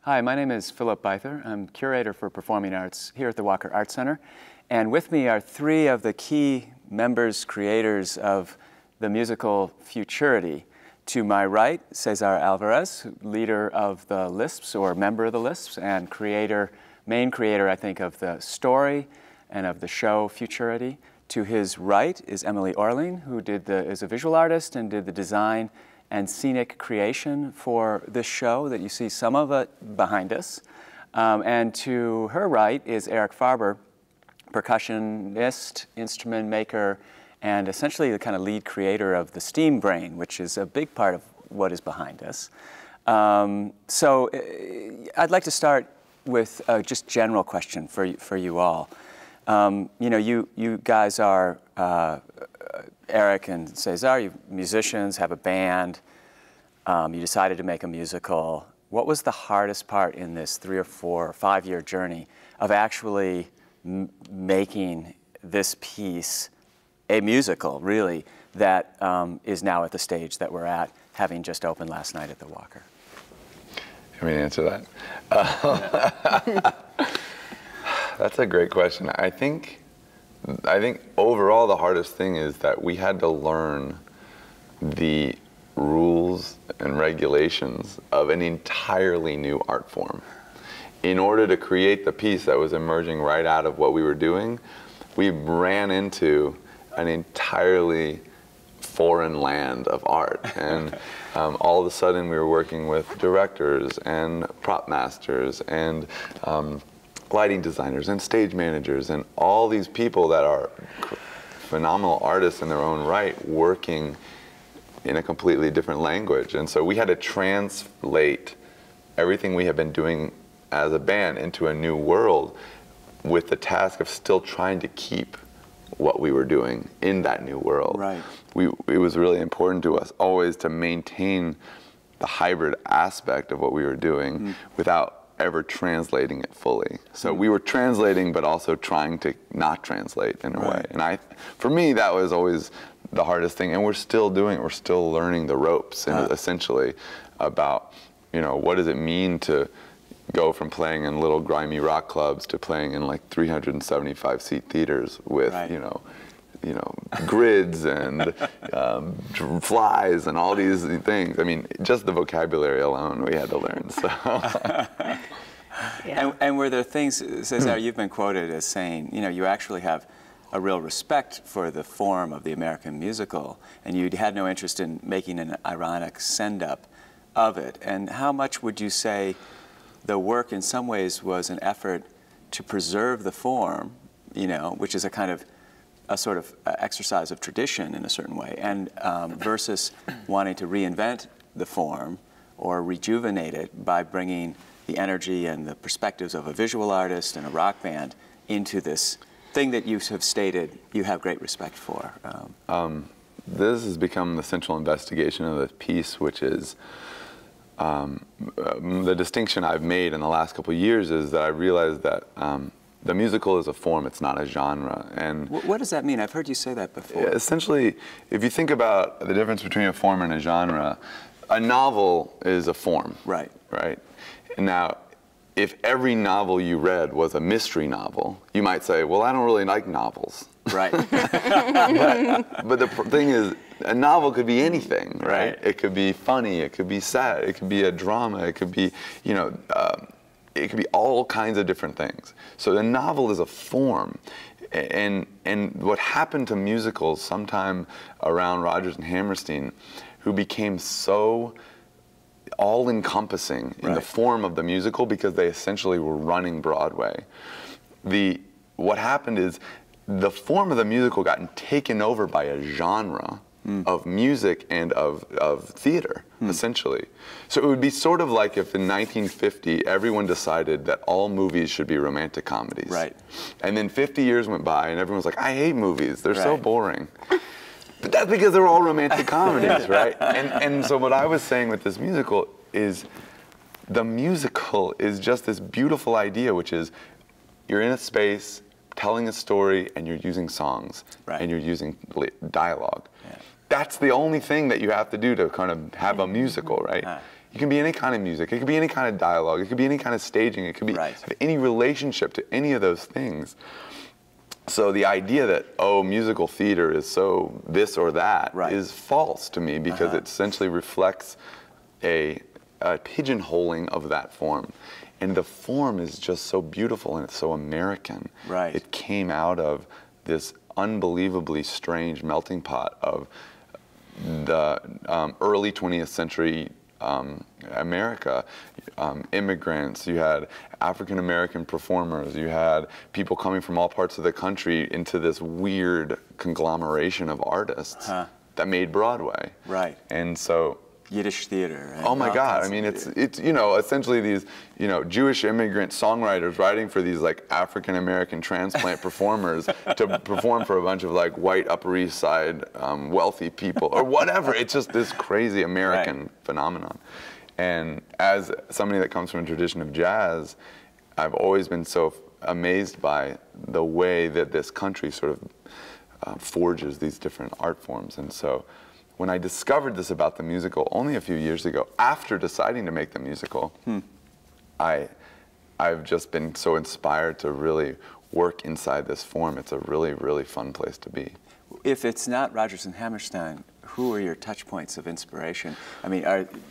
Hi, my name is Philip Bither. I'm Curator for Performing Arts here at the Walker Art Center. And with me are three of the key members, creators of the musical Futurity. To my right, César Alvarez, leader of the Lisps, or member of the Lisps, and main creator, I think, of the story and of the show Futurity. To his right is Emily Orling, who is a visual artist and did the design and scenic creation for this show that you see some of it behind us. And to her right is Eric Farber, percussionist, instrument maker, and essentially the kind of lead creator of the Steam Brain, which is a big part of what is behind us. So I'd like to start with a just general question for you all. You know, you guys are Eric and César, you musicians, have a band. You decided to make a musical. What was the hardest part in this 3 or 4 or 5 year journey of actually making this piece a musical, really, that is now at the stage that we're at, having just opened last night at the Walker? Let me answer that. That's a great question. I think overall the hardest thing is that we had to learn the rules and regulations of an entirely new art form. In order to create the piece that was emerging right out of what we were doing, we ran into an entirely foreign land of art. And all of a sudden we were working with directors and prop masters and lighting designers and stage managers and all these people that are phenomenal artists in their own right working in a completely different language. And so we had to translate everything we have been doing as a band into a new world with the task of still trying to keep what we were doing in that new world. Right. It was really important to us always to maintain the hybrid aspect of what we were doing without ever translating it fully. So we were translating, but also trying to not translate in a way. And for me, that was always the hardest thing. And we're still doing it. We're still learning the ropes, and essentially about, you know, what does it mean to go from playing in little grimy rock clubs to playing in like 375 seat theaters with, you know, grids and flies and all these things. I mean, just the vocabulary alone we had to learn. So. And were there things, César, you've been quoted as saying, you know, you actually have a real respect for the form of the American musical, and you had no interest in making an ironic send-up of it. And how much would you say the work in some ways was an effort to preserve the form, you know, which is a kind of a sort of exercise of tradition in a certain way, and versus wanting to reinvent the form or rejuvenate it by bringing the energy and the perspectives of a visual artist and a rock band into this thing that you have stated you have great respect for? This has become the central investigation of the piece, which is the distinction I've made in the last couple of years is that I realized that the musical is a form, it's not a genre. And what does that mean? I've heard you say that before. Essentially, if you think about the difference between a form and a genre, a novel is a form. Right. And now, if every novel you read was a mystery novel, you might say, well, I don't really like novels. Right. but the thing is, a novel could be anything, right? It could be funny, it could be sad, it could be a drama, it could be, you know, it could be all kinds of different things. So the novel is a form. And what happened to musicals sometime around Rodgers and Hammerstein, who became so all-encompassing in the form of the musical because they essentially were running Broadway. What happened is the form of the musical got taken over by a genre of music and of theater, essentially. So it would be sort of like if in 1950 everyone decided that all movies should be romantic comedies. Right. And then 50 years went by and everyone was like, I hate movies, they're so boring. But that's because they're all romantic comedies, right? And so what I was saying with this musical is the musical is just this beautiful idea, which is you're in a space telling a story and you're using songs and you're using dialogue. That's the only thing that you have to do to kind of have a musical, right? You can be any kind of music. It could be any kind of dialogue. It could be any kind of staging. It could be have any relationship to any of those things. So the idea that, oh, musical theater is so this or that is false to me, because it essentially reflects a pigeonholing of that form. And the form is just so beautiful, and it's so American. Right. It came out of this unbelievably strange melting pot of the early 20th century America. Immigrants, you had African American performers, you had people coming from all parts of the country into this weird conglomeration of artists that made Broadway. Right. And so Yiddish theater. Oh my God! I mean, it's you know, essentially these, you know, Jewish immigrant songwriters writing for these like African American transplant performers to perform for a bunch of like white Upper East Side wealthy people or whatever. It's just this crazy American phenomenon. And as somebody that comes from a tradition of jazz, I've always been so amazed by the way that this country sort of forges these different art forms. And so when I discovered this about the musical only a few years ago, after deciding to make the musical, I've just been so inspired to really work inside this form. It's a really, really fun place to be. If it's not Rodgers and Hammerstein, who are your touch points of inspiration? I mean,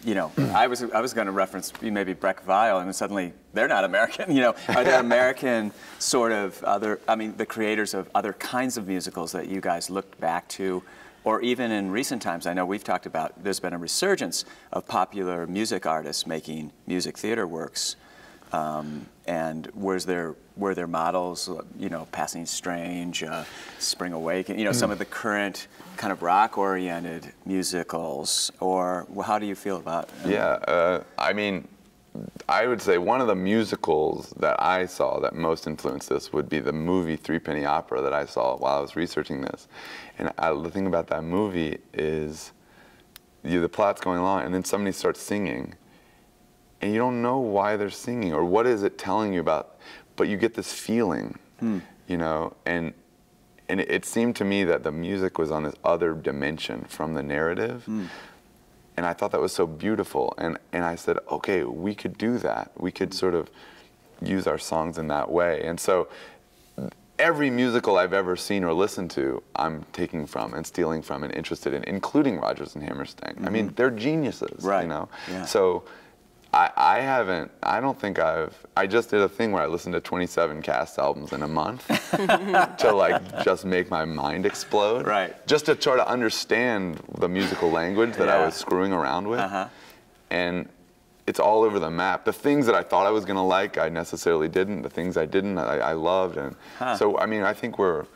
you know, I was going to reference maybe Breck Weil, and suddenly they're not American. You know, are there American sort of other? I mean, the creators of other kinds of musicals that you guys look back to, or even in recent times? I know we've talked about there's been a resurgence of popular music artists making music theater works, and were there models? You know, Passing Strange, Spring Awakening. You know, some of the current kind of rock-oriented musicals, or how do you feel about? I mean, I would say one of the musicals that I saw that most influenced this would be the movie Threepenny Opera that I saw while I was researching this. And the thing about that movie is the plot's going along, and then somebody starts singing, and you don't know why they're singing or what is it telling you about, but you get this feeling, you know, and it seemed to me that the music was on this other dimension from the narrative. And I thought that was so beautiful. And I said, okay, we could do that. We could sort of use our songs in that way. And so every musical I've ever seen or listened to, I'm taking from and stealing from and interested in, including Rodgers and Hammerstein. I mean, they're geniuses, you know? So I don't think I just did a thing where I listened to 27 Cast albums in a month to like just make my mind explode. Right. Just to try to understand the musical language that I was screwing around with. And it's all over the map. The things that I thought I was gonna like, I necessarily didn't. The things I didn't, I loved. And so, I mean, I think we're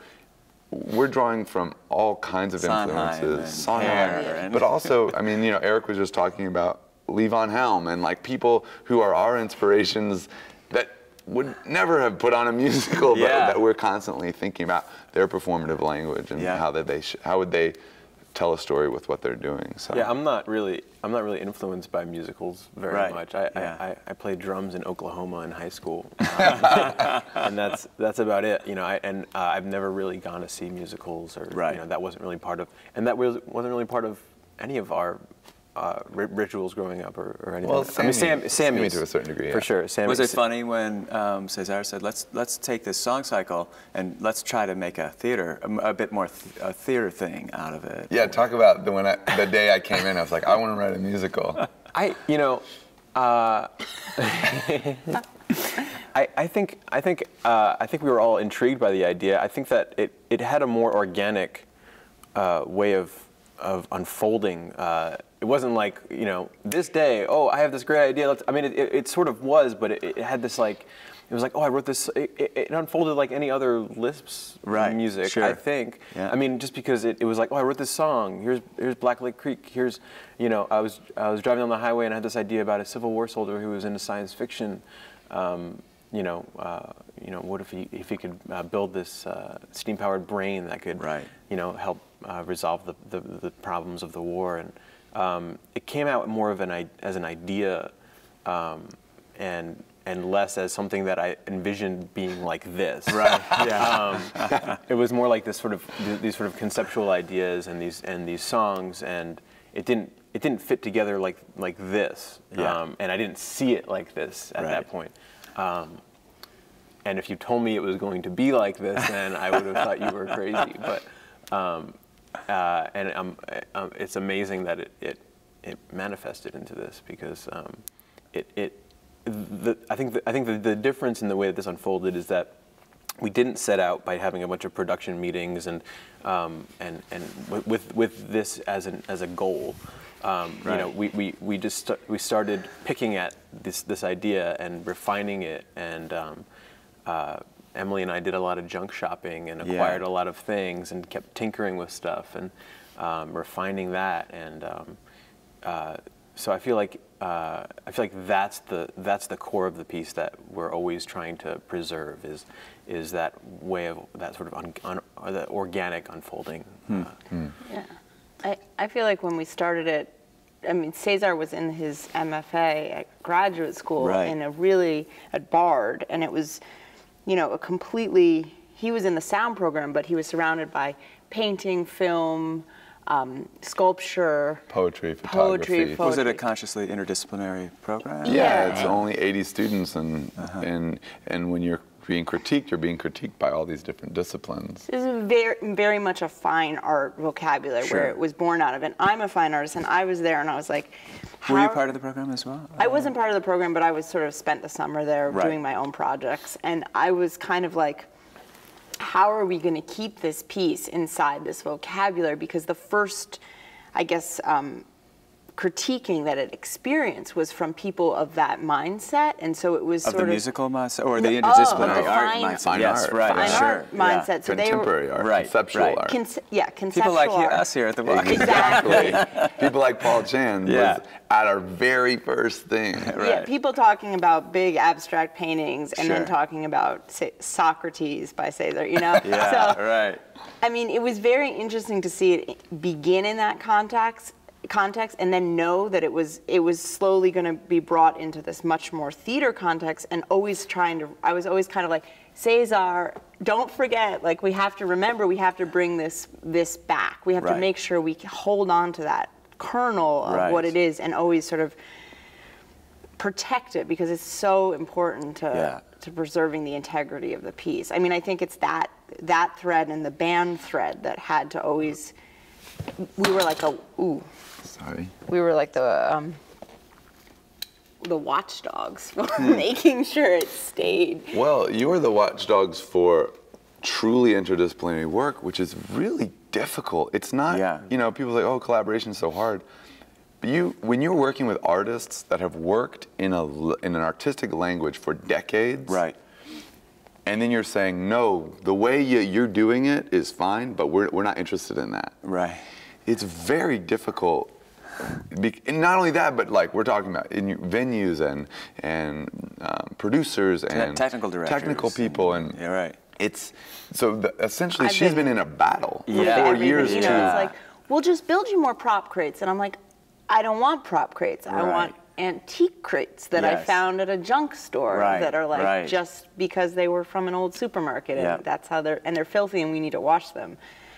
drawing from all kinds of influences. Sondheim, but also, I mean, you know, Eric was just talking about Lee Von Helm and like people who are our inspirations that would never have put on a musical, but that we're constantly thinking about their performative language and how would they tell a story with what they're doing. So yeah, I'm not really influenced by musicals very much. I played drums in Oklahoma in high school, and that's about it. You know, I've never really gone to see musicals, or you know, that wasn't really part of, and that wasn't really part of any of our rituals growing up or anything. Well, Sammy to a certain degree, for sure. Was it funny when César said, let's take this song cycle and let's try to make a bit more a theater thing out of it? Yeah, talk about the day I came in, I was like, I want to write a musical. I think we were all intrigued by the idea. I think that it had a more organic way of unfolding. It wasn't like, you know, this day, oh, I have this great idea. I mean, it sort of was, but it had this like, it was like, oh, I wrote this. It unfolded like any other Lisps music, I think. Yeah. I mean, just because it was like, oh, I wrote this song. Here's Black Lake Creek. Here's, you know, I was driving on the highway and I had this idea about a Civil War soldier who was into science fiction. You know, what if he could build this steam-powered brain that could, you know, help resolve the problems of the war, and it came out more of as an idea, and less as something that I envisioned being like this. Right. Yeah. It was more like these sort of conceptual ideas and these songs, and it didn't fit together like this, and I didn't see it like this at that point. And if you told me it was going to be like this, then I would have thought you were crazy. But it's amazing that it manifested into this, because I think the difference in the way that this unfolded is that we didn't set out by having a bunch of production meetings and with this as a goal. You know, we started picking at this idea and refining it, and Emily and I did a lot of junk shopping and acquired a lot of things and kept tinkering with stuff and refining that, and so I feel like that's the core of the piece that we're always trying to preserve, is that way of that sort of that organic unfolding. Yeah, I feel like when we started it, I mean, César was in his MFA at graduate school at Bard, and it was, you know, he was in the sound program, but he was surrounded by painting, film, sculpture, poetry, photography. Was it a consciously interdisciplinary program? Yeah, it's only 80 students, and when you're being critiqued by all these different disciplines. This is very much a fine art vocabulary where it was born out of. And I'm a fine artist, and I was there, and I was like, were you part of the program as well? I wasn't part of the program, but I was sort of spent the summer there doing my own projects, and I was kind of like, how are we going to keep this piece inside this vocabulary? Because the first, I guess, critiquing that it experienced was from people of that mindset, and so it was sort of the musical mindset or the interdisciplinary art mindset. Fine art, mindset. Yeah. So contemporary art, conceptual art. Conceptual people like art. us here at the Walk. Exactly. People like Paul Chan was at our very first thing. Yeah, people talking about big abstract paintings and then talking about Socrates by César, you know? I mean, it was very interesting to see it begin in that context, and then know that it was slowly going to be brought into this much more theater context, and I was always kind of like, César, don't forget, like, we have to remember, we have to bring this back. We have to make sure we hold on to that kernel of what it is, and always sort of protect it, because it's so important to preserving the integrity of the piece. I mean, I think it's that thread and the band thread that had to always, we were like we were like the watchdogs for making sure it stayed. Well, you are the watchdogs for truly interdisciplinary work, which is really difficult. It's not, you know, people say, oh, collaboration is so hard. But when you're working with artists that have worked in an artistic language for decades, and then you're saying, no, the way you're doing it is fine, but we're not interested in that. It's very difficult. And not only that, but like we're talking about in venues and producers and technical directors, technical people, and it's so essentially she's been in a battle for 4 years. You know, it's like, we'll just build you more prop crates, and I'm like, I don't want prop crates. I want antique crates that I found at a junk store that are like just because they were from an old supermarket, and that's how they're filthy, and we need to wash them.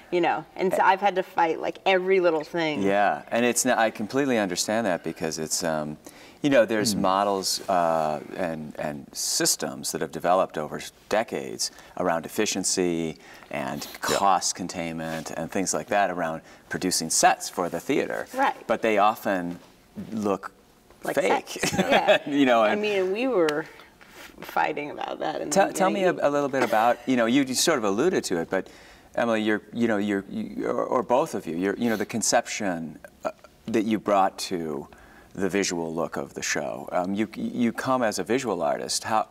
You know, and so I've had to fight like every little thing. Yeah, and I completely understand that, because it's, you know, there's models and systems that have developed over decades around efficiency and cost containment and things like that around producing sets for the theater. But they often look like fake. You know, I mean, we were fighting about that. In tell me a little bit about, you know, you sort of alluded to it, but Emily, or both of you, you know, the conception that you brought to the visual look of the show. You come as a visual artist. How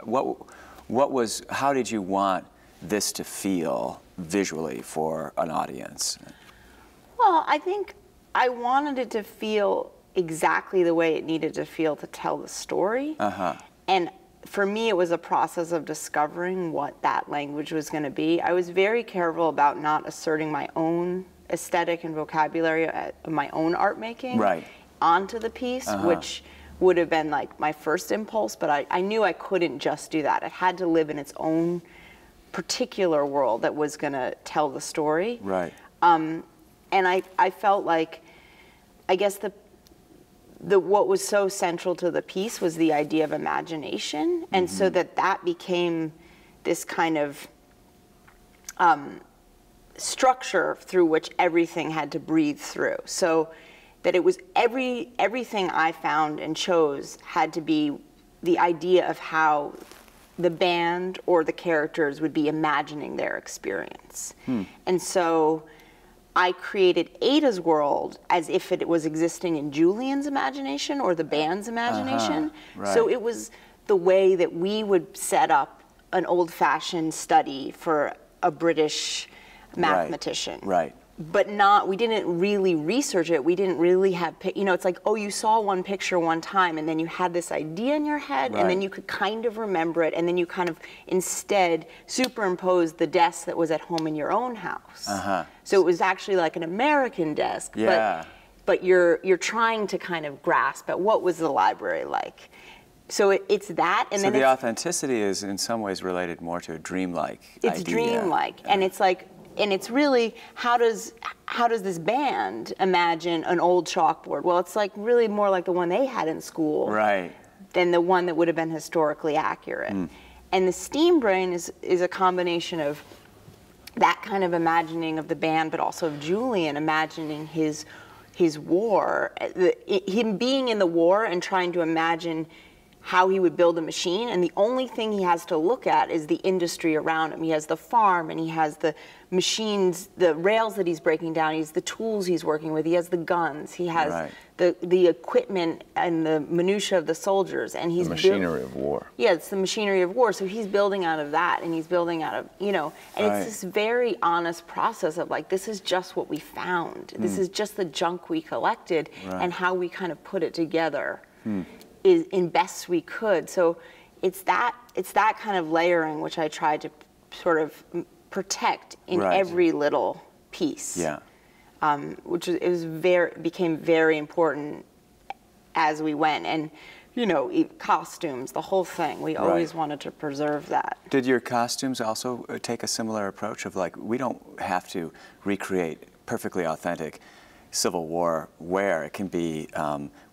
did you want this to feel visually for an audience? Well, I think I wanted it to feel exactly the way it needed to feel to tell the story. And for me, it was a process of discovering what that language was going to be. I was very careful about not asserting my own aesthetic and vocabulary of my own art making onto the piece, which would have been like my first impulse, but I knew I couldn't just do that. It had to live in its own particular world that was going to tell the story. And I felt like I guess what was so central to the piece was the idea of imagination, and so that became this kind of structure through which everything had to breathe through. So that it was everything I found and chose had to be the idea of how the band or the characters would be imagining their experience. And so I created Ada's world as if it was existing in Julian's imagination or the band's imagination. Right. So it was the way that we would set up an old-fashioned study for a British mathematician. Right. But we didn't really research it. We didn't really have, it's like, oh, you saw one picture one time and then you had this idea in your head and then you could kind of remember it and then you kind of instead superimposed the desk that was at home in your own house. So it was actually like an American desk, but you're trying to kind of grasp at what was the library like. So it's that, and so then the authenticity is in some ways related more to a dreamlike idea. It's dreamlike, and it's like, and it's really, how does this band imagine an old chalkboard? Well, it's like really more like the one they had in school, than the one that would have been historically accurate. And the Steam Brain is a combination of that kind of imagining of the band, but also of Julian imagining his war, him being in the war and trying to imagine how he would build a machine, and the only thing he has to look at is the industry around him. He has the farm, and he has the machines, the rails that he's breaking down, he has the tools he's working with, he has the guns, he has the equipment and the minutia of the soldiers, and he's the machinery of war. Yeah, it's the machinery of war. So he's building out of that, and he's building out of, and it's this very honest process of like, this is just what we found. This is just the junk we collected, and how we kind of put it together. Is in best we could. So it's that kind of layering which I tried to sort of protect in every little piece. Which became very important as we went, and costumes, the whole thing. We always wanted to preserve that. Did your costumes also take a similar approach of like, we don't have to recreate perfectly authentic Civil War wear? It can be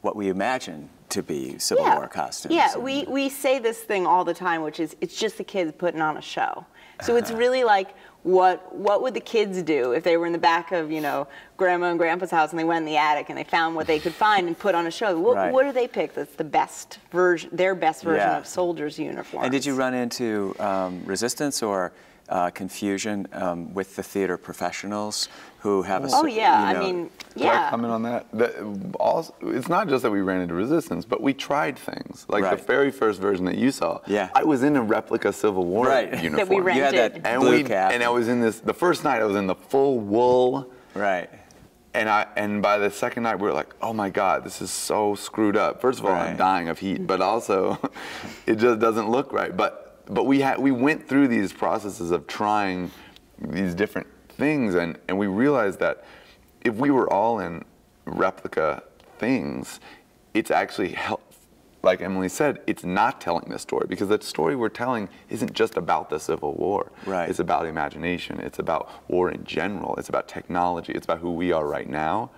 what we imagine to be Civil War costumes. Yeah, we say this thing all the time, which is it's just the kids putting on a show. So it's really like, what would the kids do if they were in the back of Grandma and Grandpa's house and they went in the attic and they found what they could find and put on a show? What do they pick that's the best version, their best version of soldiers' uniforms? And did you run into resistance or confusion with the theater professionals who have a I mean, Can I comment on that? It's not just that we ran into resistance, but we tried things. Like the very first version that you saw, I was in a replica Civil War uniform. That we rented. You had that blue cap. And I was in the first night I was in the full wool. And by the second night we were like, oh my God, this is so screwed up. First of all, I'm dying of heat, but also it just doesn't look right. But we went through these processes of trying these different things, and we realized that if we were all in replica things, it's actually like Emily said, it's not telling the story, because the story we're telling isn't just about the Civil War. It's about imagination. It's about war in general. It's about technology. It's about who we are right now.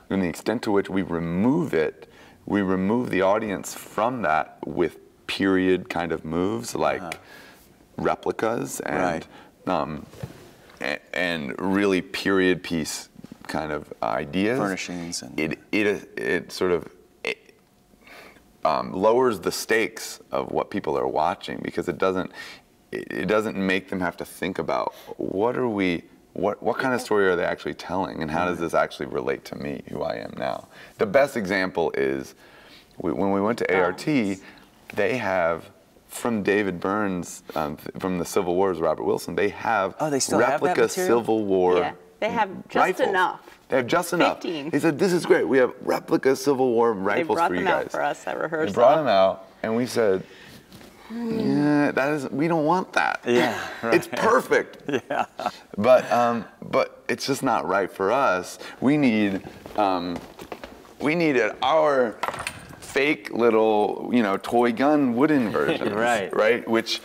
And the extent to which we remove it, we remove the audience from that with period kind of moves like replicas and really period piece kind of ideas. Furnishings. And it sort of lowers the stakes of what people are watching, because it doesn't make them have to think about what kind of story are they actually telling, and how does this actually relate to me, who I am now. The best example is when we went to ART, they have, from David Burns, from the Civil War's Robert Wilson, they have replica Civil War they have just rifles. enough. They have just enough. 15. He said, this is great. We have replica Civil War rifles for you guys. They brought them out for us at rehearsal. They brought them out, and we said, we don't want that. It's perfect. But it's just not right for us. We needed our fake little, toy gun wooden versions, right? Which,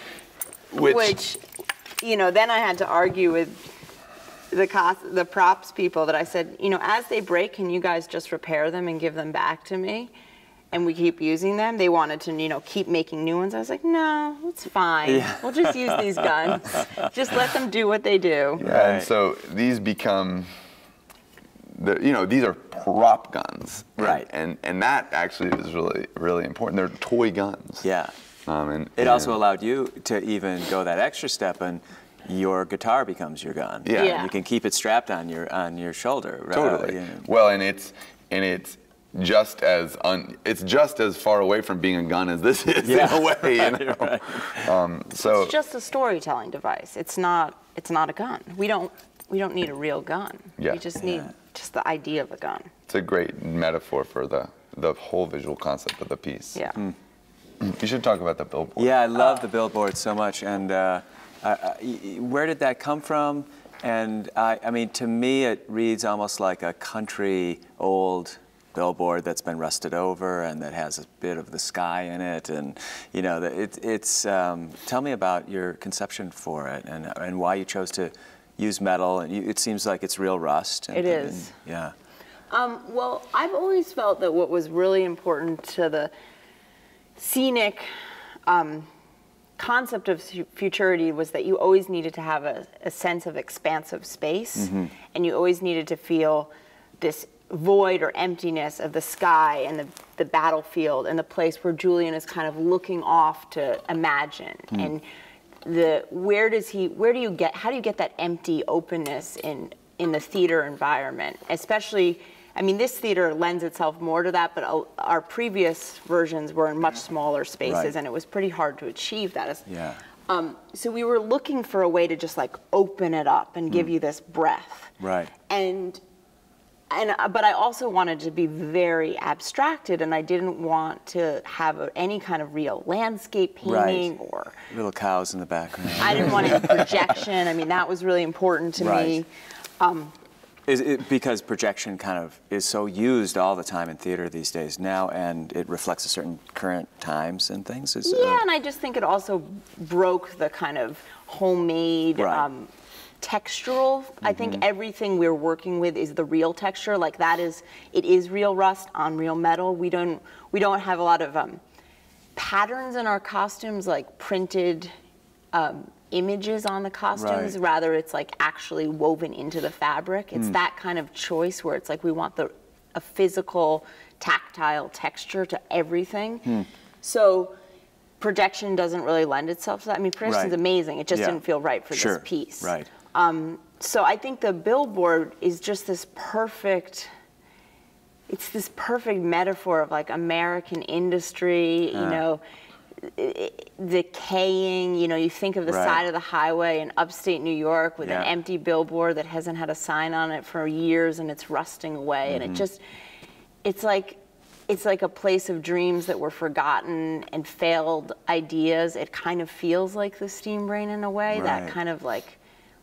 then I had to argue with the props people that I said, you know, as they break, can you guys just repair them and give them back to me? And we keep using them. They wanted to, you know, keep making new ones. I was like, no, it's fine. Yeah. We'll just use these guns. Just let them do what they do. Yeah, right. And so these become, you know, these are prop guns. Right. And that actually is really, really important. They're toy guns. Yeah. And it also allowed you to even go that extra step, and your guitar becomes your gun. Yeah. And you can keep it strapped on your shoulder. Right? Totally. You know. Well, and it's just as far away from being a gun as this is in a way. You know? Right. So it's just a storytelling device. It's not a gun. We don't need a real gun. Yeah. We just need just the idea of a gun. It's a great metaphor for the whole visual concept of the piece. Yeah. You should talk about the billboard. Yeah, I love the billboard so much. And where did that come from? And I mean, to me, it reads almost like a country old billboard that's been rusted over and that has a bit of the sky in it. And you know, it's. Tell me about your conception for it and why you chose to use metal. And it seems like it's real rust. It is. Yeah. Well, I've always felt that what was really important to the Scenic concept of futurity was that you always needed to have a sense of expansive space, and you always needed to feel this void or emptiness of the sky and the battlefield and the place where Julian is kind of looking off to imagine. And how do you get that empty openness in the theater environment, especially. I mean, this theater lends itself more to that, but our previous versions were in much smaller spaces, and it was pretty hard to achieve that. Yeah. So we were looking for a way to just like open it up and give you this breath. Right. But I also wanted to be very abstracted, and I didn't want to have any kind of real landscape painting or little cows in the background. I didn't want any projection. I mean, that was really important to me. Is it because projection kind of is so used all the time in theater these days now, and it reflects a certain current times and things? And I just think it also broke the kind of homemade textural. I think everything we're working with is the real texture. Like it is real rust on real metal. We don't have a lot of patterns in our costumes, like printed images on the costumes. Rather, it's like actually woven into the fabric. It's that kind of choice where it's like we want a physical, tactile texture to everything. So projection doesn't really lend itself to that. I mean, projection's amazing. It just didn't feel right for this piece. Right. So I think the billboard is just this perfect. It's this perfect metaphor of like American industry, you know. Decaying, you know, you think of the side of the highway in upstate New York with an empty billboard that hasn't had a sign on it for years and it's rusting away, and it's like a place of dreams that were forgotten and failed ideas. It kind of feels like the Steam Brain in a way, that kind of like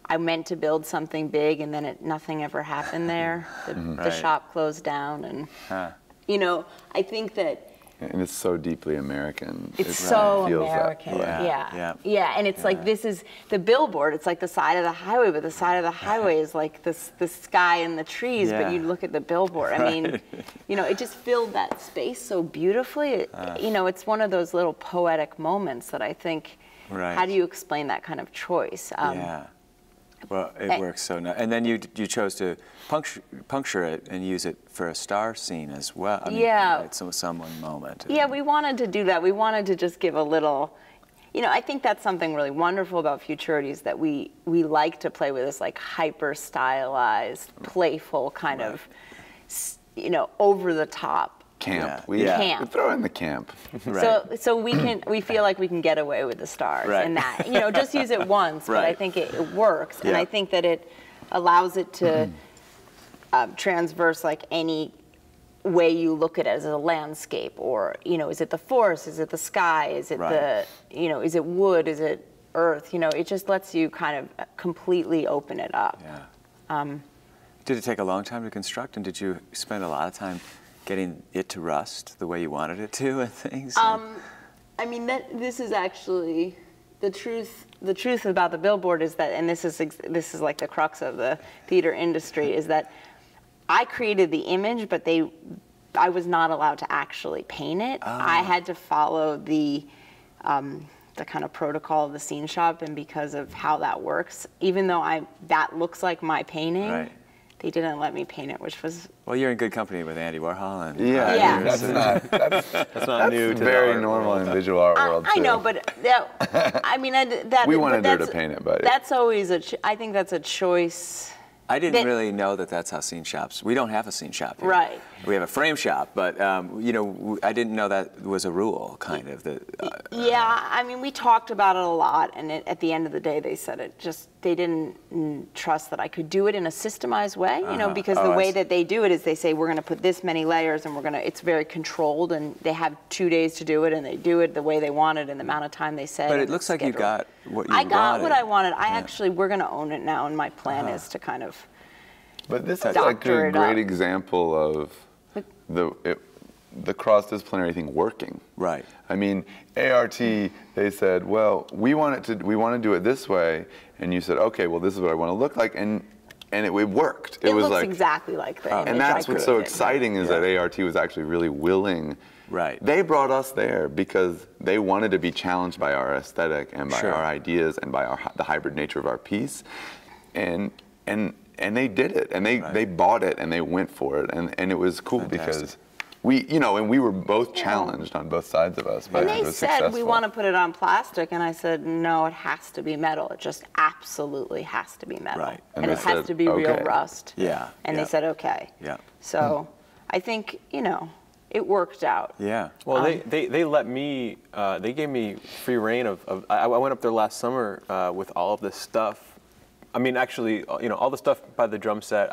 I meant to build something big and then nothing ever happened there. The shop closed down, and you know, I think that. And it's so deeply American. It's so American. Yeah. And it's like, this is the billboard. It's like the side of the highway, but the side of the highway is like the sky and the trees. But you look at the billboard. I mean, you know, it just filled that space so beautifully. You know, it's one of those little poetic moments that I think. How do you explain that kind of choice? Well, it works so nice. And then you chose to puncture it and use it for a star scene as well. I mean, at some one moment. Yeah, we wanted to do that. We wanted to just give a little, you know, I think that's something really wonderful about Futurity is that we like to play with this like hyper stylized, playful kind of, you know, over the top. Camp. We throw in the camp. So we feel like we can get away with the stars and that, you know, just use it once, but I think it works, and I think that it allows it to transverse like any way you look at it as a landscape, or you know, is it the forest, is it the sky, is it the, you know, is it wood, is it earth, you know, it just lets you kind of completely open it up. Did it take a long time to construct, and did you spend a lot of time getting it to rust the way you wanted it to and things? I mean, this is actually, the truth about the billboard is that, and this is like the crux of the theater industry, is that I created the image, but I was not allowed to actually paint it. I had to follow the kind of protocol of the scene shop, and because of how that works, even though that looks like my painting, Right. they didn't let me paint it, which was... Well, you're in good company with Andy Warhol. And Yeah. That's not new to very the art normal world. in visual art world, I too. know, but I mean, We wanted her to paint it, but... That's always I think that's a choice. I didn't really know that that's how scene shops. We don't have a scene shop here. Right. We have a frame shop, but you know, I didn't know that was a rule, kind of. Yeah, I mean, we talked about it a lot, and at the end of the day, they said they didn't trust that I could do it in a systemized way, you know, because the way that they do it is they say, we're going to put this many layers, and it's very controlled, and they have 2 days to do it, and they do it the way they want it in the amount of time they say. But it looks like you got what you wanted. I got what I wanted. We're going to own it now, and my plan is to kind of But this is like a great example of the cross-disciplinary thing working. Right. I mean, ART, they said, well, we want to do it this way, and you said, okay, well, this is what I want to look like, and it worked. It was looks like exactly like the image and that's I what's so created. exciting is that ART was actually really willing. Right. They brought us there because they wanted to be challenged by our aesthetic and by our ideas and by the hybrid nature of our piece, and they did it, and they bought it, and they went for it, and it was cool because we were both challenged on both sides of us, but And it they was said, successful. we want to put it on plastic, and I said, no, it has to be metal. It just absolutely has to be metal. Right. And And it they has said, to be real okay. rust. Yeah. And they said, okay. Yeah. So I think, it worked out. Yeah. Well, they let me, they gave me free reign of I went up there last summer with all of this stuff. I mean, actually, all the stuff by the drum set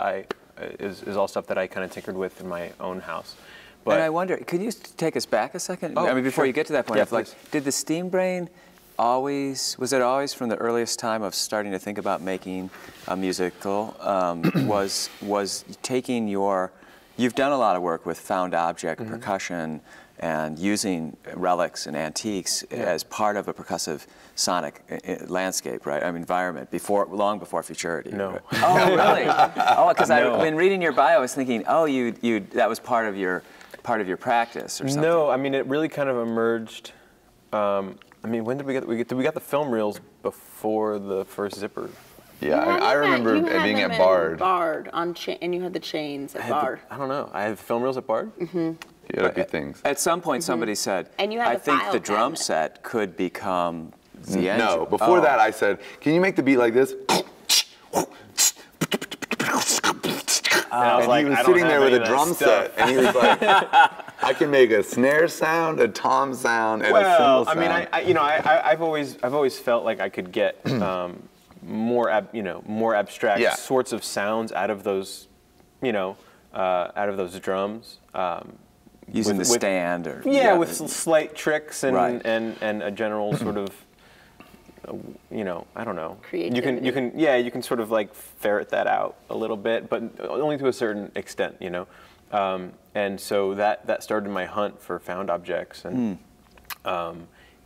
is all stuff that I kind of tinkered with in my own house. But And I wonder, could you take us back a second? Oh, I mean, before sure. you get to that point, Yeah, like, did the steam brain was it always from the earliest time of starting to think about making a musical, was taking you've done a lot of work with found object percussion and using relics and antiques as part of a percussive sonic landscape, right? I mean, environment, long before Futurity. No. Right? Oh, really? Oh, because when reading your bio, I was thinking, oh, that was part of your practice or something. No, I mean, it really kind of emerged. I mean, when did we get the film reels before the first zipper? Yeah, I remember being at Bard. Bard and you had the chains at Bard. I don't know. I had the film reels at Bard. You had a few things. At some point, somebody said, And you had I the think file the drum cabinet. set could become the engine. No, before that I said, can you make the beat like this? I was like, he was I don't sitting there have with any a of that drum stuff. set, and he was like, I can make a snare sound, a tom sound, and a cymbal I sound. mean, I've always felt like I could get more abstract sorts of sounds out of those, drums. Using the stand or With slight tricks and Right. and a general sort of, I don't know. Creativity. You can sort of like ferret that out a little bit, but only to a certain extent, And so that started my hunt for found objects, and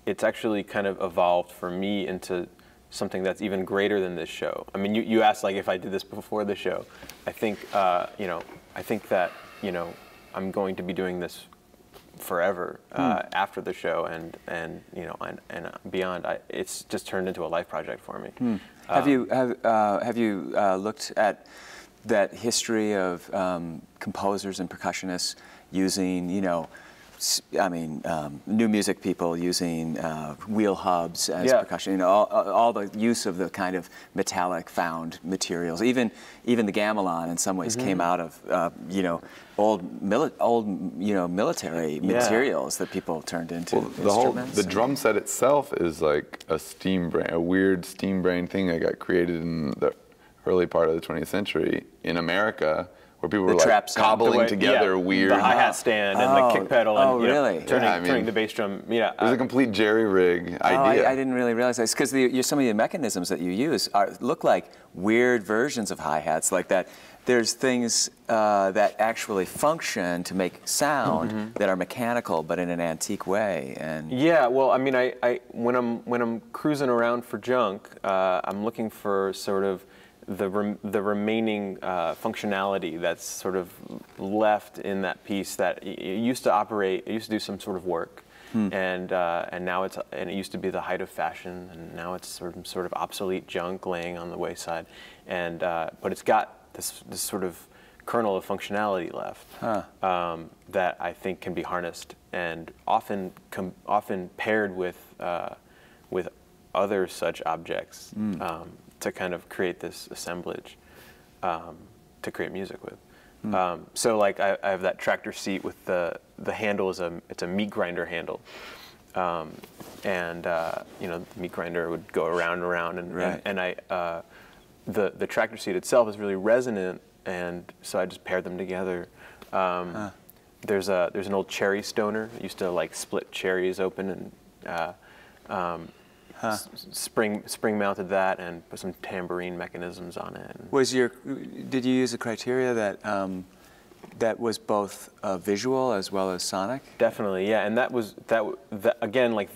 it's actually kind of evolved for me into something that's even greater than this show. I mean, you asked like if I did this before the show. I think that I'm going to be doing this forever after the show, and beyond. It's just turned into a life project for me. Have you looked at that history of composers and percussionists using, new music people using wheel hubs as percussion, all the use of the kind of metallic found materials. Even the gamelan in some ways came out of old military materials that people turned into instruments. The drum set itself is like a weird steam brain thing that got created in the early part of the 20th century in America, where people were like cobbling together weird. The hi-hat stand and the kick pedal and really? turning the bass drum. Yeah, it was a complete jerry-rig idea. I didn't really realize that because some of the mechanisms that you use look like weird versions of hi-hats, like that there's things that actually function to make sound that are mechanical, but in an antique way. And yeah, well, I mean, when I'm cruising around for junk, I'm looking for sort of the remaining functionality that's sort of left in that piece that it used to operate. It used to do some sort of work. And now it used to be the height of fashion, and now it's sort of obsolete junk laying on the wayside, and but it's got this sort of kernel of functionality left that I think can be harnessed, and often paired with other such objects to kind of create this assemblage to create music with. So like I have that tractor seat with the handle it's a meat grinder handle, and you know, the meat grinder would go around and around, and the tractor seat itself is really resonant, and so I just paired them together. There's an old cherry stoner. I used to like split cherries open and spring mounted that and put some tambourine mechanisms on it. Did you use a criteria that was both visual as well as sonic? Definitely, yeah, and that again, like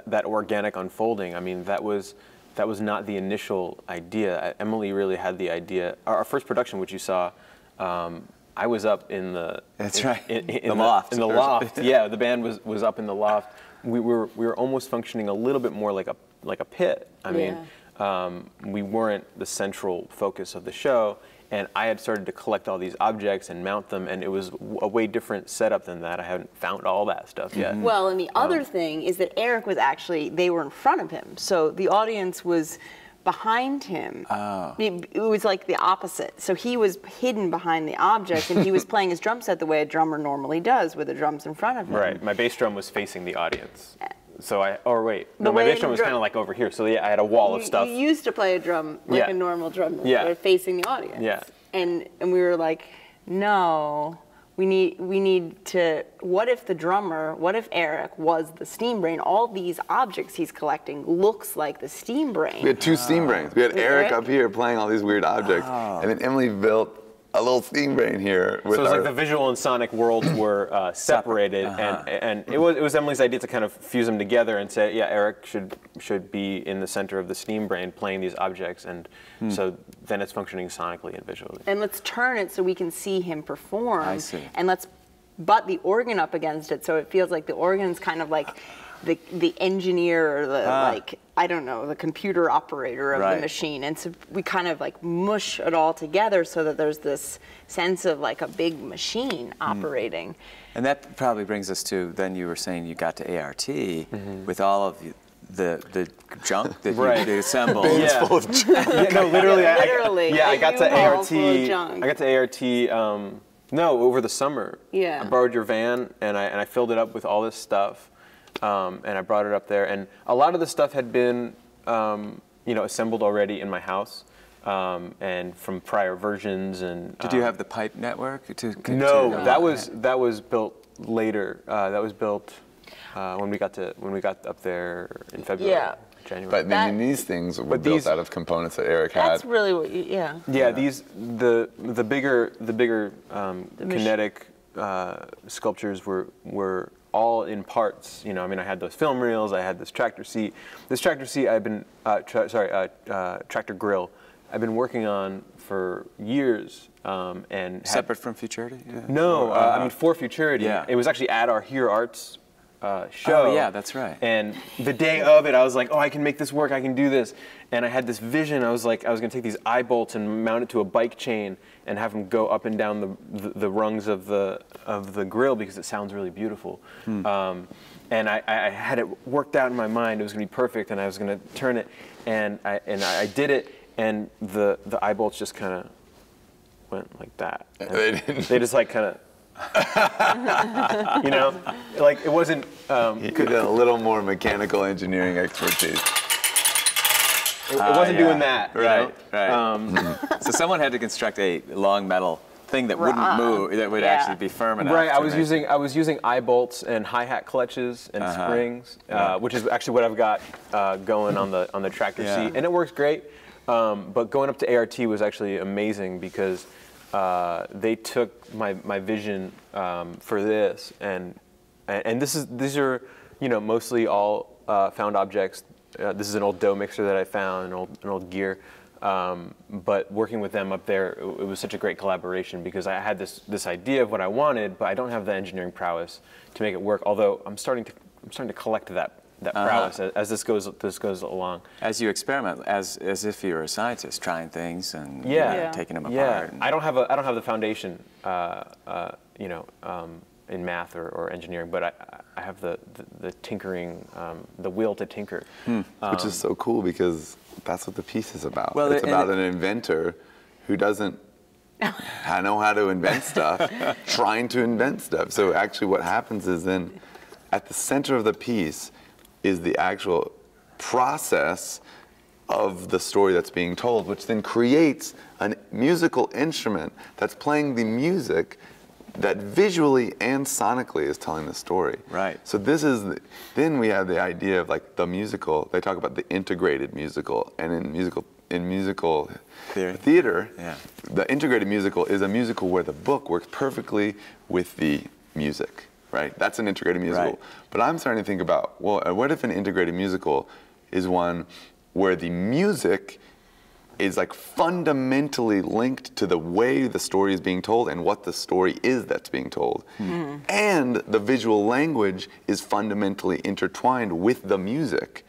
that organic unfolding. I mean, that was not the initial idea. Emily really had the idea. Our first production, which you saw, I was up in the loft. In the loft, yeah. The band was up in the loft. We were almost functioning a little bit more like a pit. I mean, we weren't the central focus of the show, and I had started to collect all these objects and mount them, and it was a way different setup than that. I haven't found all that stuff yet. Well, and the other thing is that Eric was they were in front of him, so the audience was behind him. It was like the opposite. So he was hidden behind the object, and he was playing his drum set the way a drummer normally does, with the drums in front of him. Right. My bass drum was facing the audience. So my bass drum was kind of like over here. So yeah, I had a wall of stuff. You used to play a drum like a normal drummer, facing the audience. Yeah. And we were like, no. We need to, what if Eric was the steam brain? All these objects he's collecting looks like the steam brain. We had two steam brains. We had Eric up here playing all these weird objects, and then Emily built a little steam brain here. So it was like the visual and sonic worlds were separated, and it was Emily's idea to kind of fuse them together and say, yeah, Eric should be in the center of the steam brain playing these objects, and so then it's functioning sonically and visually. And let's turn it so we can see him perform. I see. And let's butt the organ up against it so it feels like the organ's kind of like the engineer or the computer operator of the machine, and so we kind of like mush it all together so that there's this sense of like a big machine operating. And that probably brings us to, then you were saying you got to ART with all of the junk that you assembled. Full of junk. No, literally. I got to ART. I got to ART. No, over the summer. Yeah. I borrowed your van and I filled it up with all this stuff. And I brought it up there, and a lot of the stuff had been, assembled already in my house, and from prior versions. And did you have the pipe network No, that was built later. That was built when we got up there in February. Yeah. January. But these things were built out of components that Eric had. That's really what the bigger kinetic sculptures were all in parts. I mean, I had those film reels, I had this tractor seat. This tractor seat tractor grill, I've been working on for years. And separate from Futurity? Yeah. No, I mean, for Futurity. Yeah. It was actually at our Here Arts show. Oh, yeah, that's right. And the day of it, I was like, oh, I can make this work, I can do this. And I had this vision. I was like, I was going to take these eye bolts and mount it to a bike chain and have them go up and down the rungs of the grill because it sounds really beautiful. And I had it worked out in my mind. It was going to be perfect, and I was going to turn it. And I did it, and the eye bolts just kind of went like that. They just like kind of. Like it wasn't. You could have a little more mechanical engineering expertise. It wasn't doing that. Right. So someone had to construct a long metal thing that wouldn't move, that would actually be firm enough. Right. I was using eye bolts and hi-hat clutches and springs, which is actually what I've got going on the tractor seat, and it works great. But going up to ART was actually amazing because they took my vision for this, and these are, you know, mostly all found objects. This is an old dough mixer that I found, an old gear. But working with them up there, it was such a great collaboration because I had this idea of what I wanted, but I don't have the engineering prowess to make it work. Although I'm starting to collect that prowess as this goes along. As you experiment, as if you're a scientist, trying things and taking them apart. Yeah, I don't have the foundation, you know, in math or engineering, but I have the tinkering, the will to tinker. Which is so cool because that's what the piece is about. Well, it's about an inventor who doesn't know how to invent stuff, trying to invent stuff. So actually what happens is then at the center of the piece is the actual process of the story that's being told, which then creates a musical instrument that's playing the music that visually and sonically is telling the story. Right. So this is, then we have the idea of like the musical, they talk about the integrated musical, and in musical theater, the integrated musical is a musical where the book works perfectly with the music, right? That's an integrated musical. Right. But I'm starting to think about, well, what if an integrated musical is one where the music is like fundamentally linked to the way the story is being told and what the story is that's being told. And the visual language is fundamentally intertwined with the music.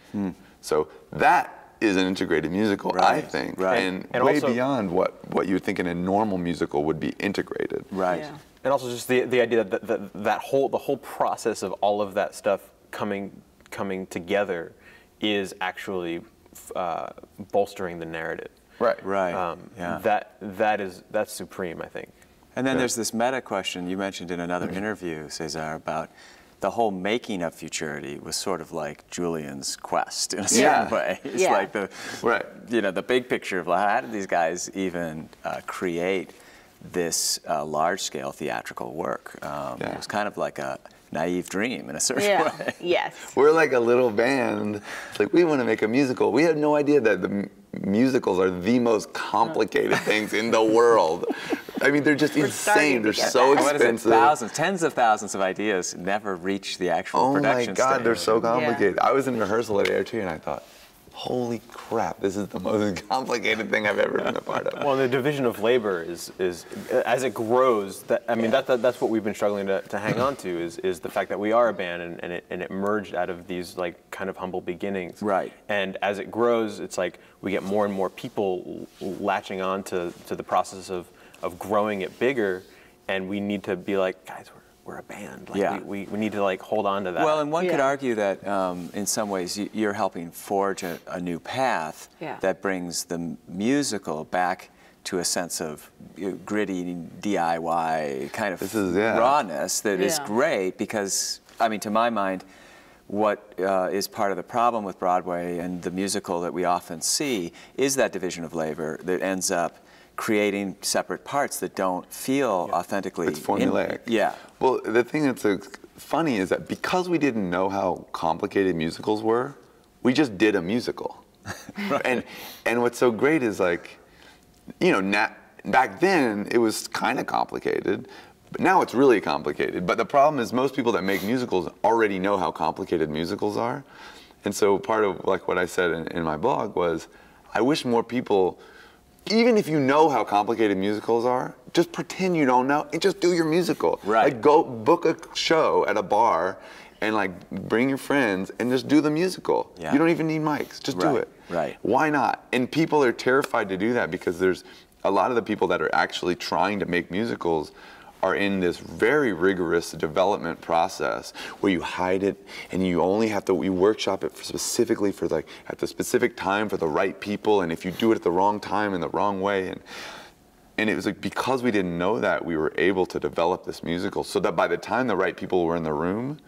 So that is an integrated musical, I think, and way also, beyond what you would think in a normal musical would be integrated. Right. Yeah. And also just the idea that the whole process of all of that stuff coming together is actually bolstering the narrative. Right. Right. That's supreme, I think. And then there's this meta question you mentioned in another interview, César, about the whole making of Futurity was sort of like Julian's quest in a certain way. It's like the the big picture of how did these guys even create this large-scale theatrical work? It was kind of like a naive dream in a certain way. Yes. We're like a little band. It's like we want to make a musical. We had no idea that the musicals are the most complicated things in the world. I mean, they're just insane. They're so expensive. Thousands, tens of thousands of ideas never reach the actual production stage. Oh my God, they're so complicated. I was in rehearsal at Arty and I thought, holy crap, this is the most complicated thing I've ever been a part of. Well, the division of labor is as it grows, that's what we've been struggling to hang on to is the fact that we are a band and it merged out of these like kind of humble beginnings. Right. And as it grows, it's like we get more and more people latching on to the process of growing it bigger, and we need to be like, guys, we're a band. Like we need to like hold on to that. Well, and one could argue that in some ways you're helping forge a new path that brings the musical back to a sense of gritty DIY kind of rawness that is great because, I mean, to my mind, what is part of the problem with Broadway and the musical that we often see is that division of labor that ends up creating separate parts that don't feel authentically. It's formulaic. Well, the thing that's funny is that because we didn't know how complicated musicals were, we just did a musical. And what's so great is like, you know, back then it was kind of complicated, but now it's really complicated. But the problem is most people that make musicals already know how complicated musicals are. And so part of like what I said in my blog was, I wish more people, even if you know how complicated musicals are, just pretend you don't know and just do your musical. Right. Like go book a show at a bar and like bring your friends and just do the musical. You don't even need mics, just do it. Right. Why not? And people are terrified to do that because there's a lot of the people that are actually trying to make musicals are in this very rigorous development process where you hide it and you only have to, you workshop it specifically for like at the specific time for the right people, and if you do it at the wrong time in the wrong way, and it was like because we didn't know that, we were able to develop this musical so that by the time the right people were in the room,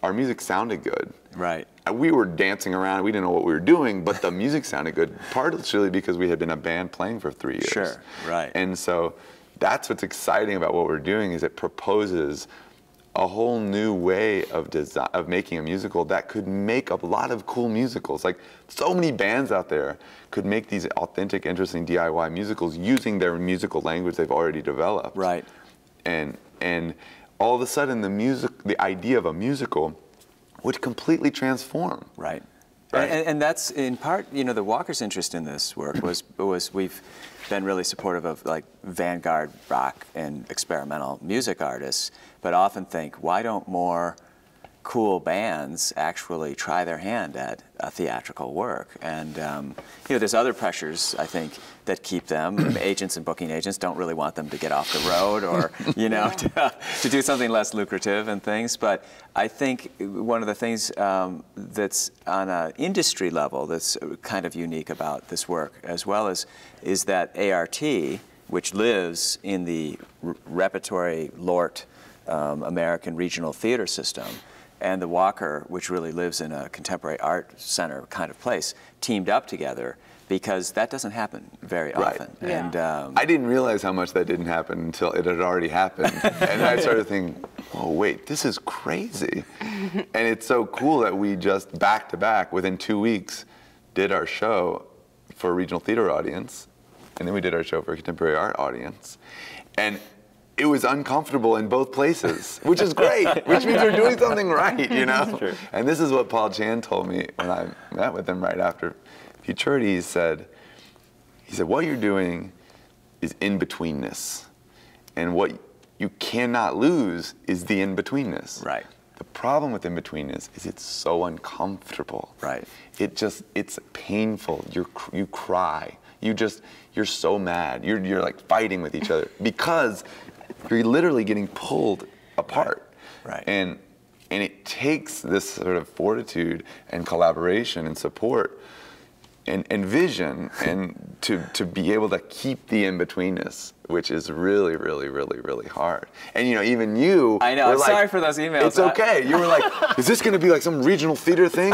our music sounded good. Right. We were dancing around, we didn't know what we were doing, but the music sounded good, partially because we had been a band playing for 3 years. Sure, right. And so that's what's exciting about what we're doing is it proposes a whole new way of design, of making a musical that could make a lot of cool musicals. Like, so many bands out there could make these authentic, interesting DIY musicals using their musical language they've already developed. Right. And all of a sudden, the idea of a musical would completely transform. Right. Right. And that's in part, you know, the Walker's interest in this work was we've been really supportive of like vanguard rock and experimental music artists, but often think, why don't more cool bands actually try their hand at a theatrical work? And you know, there's other pressures, I think, that keep them. Agents and booking agents don't really want them to get off the road, or you know, to do something less lucrative and things. But I think one of the things that's on an industry level that's kind of unique about this work, as well as, is that ART, which lives in the repertory LORT American regional theater system, and the Walker, which really lives in a contemporary art center kind of place, teamed up together, because that doesn't happen very often. Yeah. And I didn't realize how much that didn't happen until it had already happened. And then I started thinking, oh wait, this is crazy. And it's so cool that we just back to back, within 2 weeks, did our show for a regional theater audience, and then we did our show for a contemporary art audience. And it was uncomfortable in both places, which is great, which means we're doing something right, you know? And this is what Paul Chan told me when I met with him right after Futurity. He said, what you're doing is in-betweenness. And what you cannot lose is the in-betweenness. Right. The problem with in-betweenness is it's so uncomfortable. Right. It's painful. You cry. You're so mad. You're like fighting with each other because you're literally getting pulled apart. Right. And it takes this sort of fortitude and collaboration and support and vision and to be able to keep the in-betweenness, which is really, really, really, really hard. And you know, even you I know, were I'm like, sorry for those emails. It's okay. You were like, is this gonna be like some regional theater thing?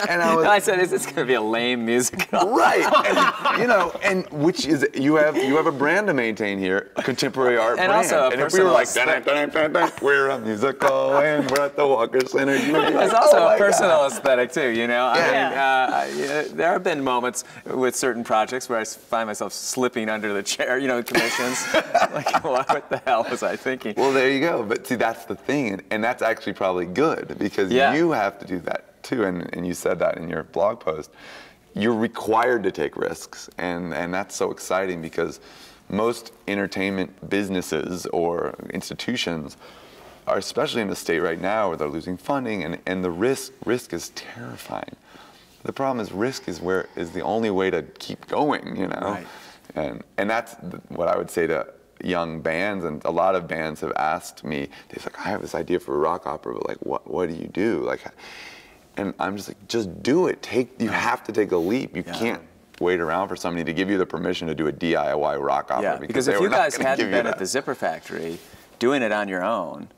And I said, is this going to be a lame musical? Right, and, you know, and which is you have a brand to maintain here, a contemporary art And brand. also a and if we were like, personal dun, dun, dun, dun, we're a musical and we're at the Walker Center, you would be like, It's also oh a my personal God. aesthetic too, you know. Yeah. I mean, there have been moments with certain projects where I find myself slipping under the chair, you know, commissions. Like, what the hell was I thinking? Well, there you go. But see, that's the thing, and that's actually probably good because you have to do that too, and you said that in your blog post. You're required to take risks, and that's so exciting because most entertainment businesses or institutions are, especially in the state right now where they're losing funding, and the risk is terrifying. The problem is risk is the only way to keep going, you know. Right. And that's what I would say to young bands, and a lot of bands have asked me, they're like, I have this idea for a rock opera, but like, what do you do? Like, and I'm just like, just do it. You have to take a leap. You can't wait around for somebody to give you the permission to do a DIY rock opera. Yeah, because if you guys hadn't been at the Zipper Factory doing it on your own,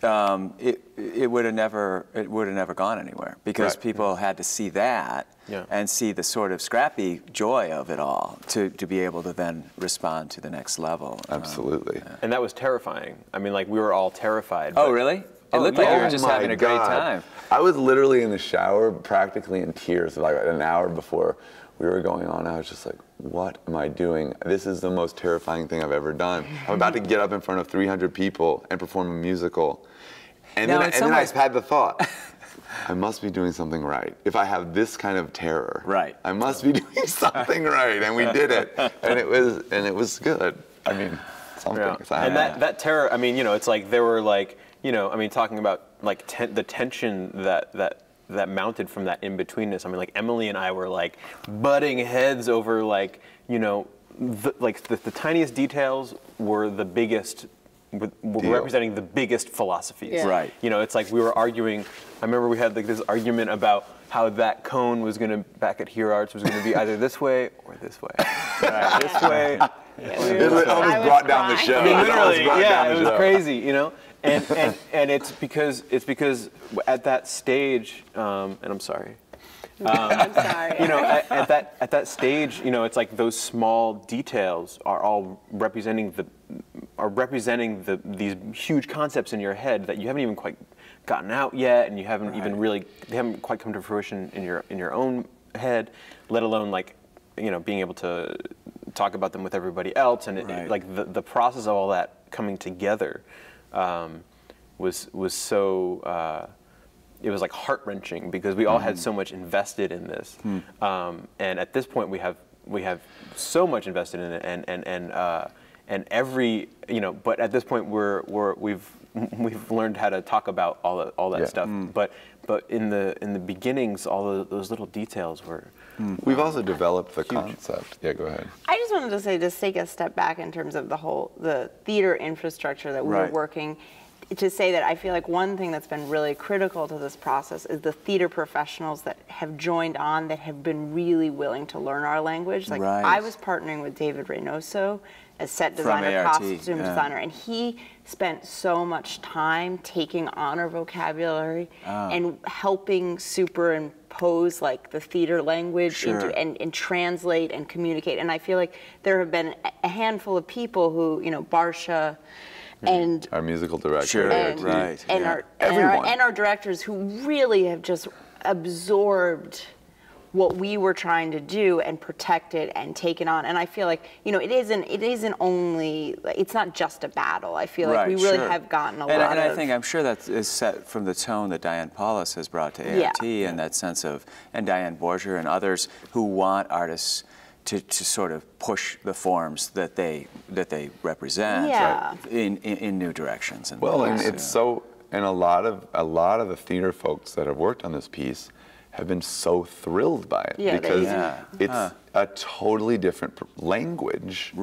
it would have never gone anywhere, because people had to see that and see the sort of scrappy joy of it all to be able to then respond to the next level. Absolutely. And that was terrifying. I mean, like, we were all terrified. Oh, really? It looked like you were just having a great time. I was literally in the shower, practically in tears, like an hour before we were going on. I was just like, what am I doing? This is the most terrifying thing I've ever done. I'm about to get up in front of 300 people and perform a musical. And then I had the thought, I must be doing something right. If I have this kind of terror, I must be doing something right. And we did it. And it was good. I mean, something. And that terror, I mean, you know, it's like there were like, you know, I mean, talking about like the tension that mounted from that in-betweenness. I mean, like, Emily and I were like butting heads over, like, you know, the tiniest details were the biggest, were representing the biggest philosophies. Yeah. Right. You know, it's like we were arguing. I remember we had like this argument about how that cone was going to, back at Here Arts, was going to be either this way or this way. Right, this way. It almost brought down the show. I mean, literally, it was crazy, you know. And it's because at that stage, and I'm sorry. I'm sorry. You know, at that stage, you know, it's like those small details are all representing are representing these huge concepts in your head that you haven't even quite gotten out yet, and you haven't even really, they haven't quite come to fruition in your own head, let alone like, you know, being able to talk about them with everybody else, and like the process of all that coming together was so. It was like heart-wrenching because we all had so much invested in this, and at this point we have so much invested in it, and every, you know, but at this point we've learned how to talk about all that stuff, but in the beginnings, all of those little details were. We've also developed the concept. Yeah, go ahead. I just wanted to say, just take a step back in terms of the theater infrastructure that we were working. To say that I feel like one thing that's been really critical to this process is the theater professionals that have joined on that have been really willing to learn our language. Like I was partnering with David Reynoso as set designer, costume designer, and he spent so much time taking on our vocabulary and helping superimpose like the theater language into and translate and communicate. And I feel like there have been a handful of people who, you know, Barsha, and our musical director, and our directors who really have just absorbed what we were trying to do and protected and taken on. And I feel like, you know, it isn't only, it's not just a battle. I feel like we really have gotten a lot of. And I think, I'm sure that is set from the tone that Diane Paulus has brought to Arty, and that sense of, and Diane Borger and others who want artists to sort of push the forms that they represent in new directions. And and it's so, and a lot of the theater folks that have worked on this piece have been so thrilled by it because it's a totally different language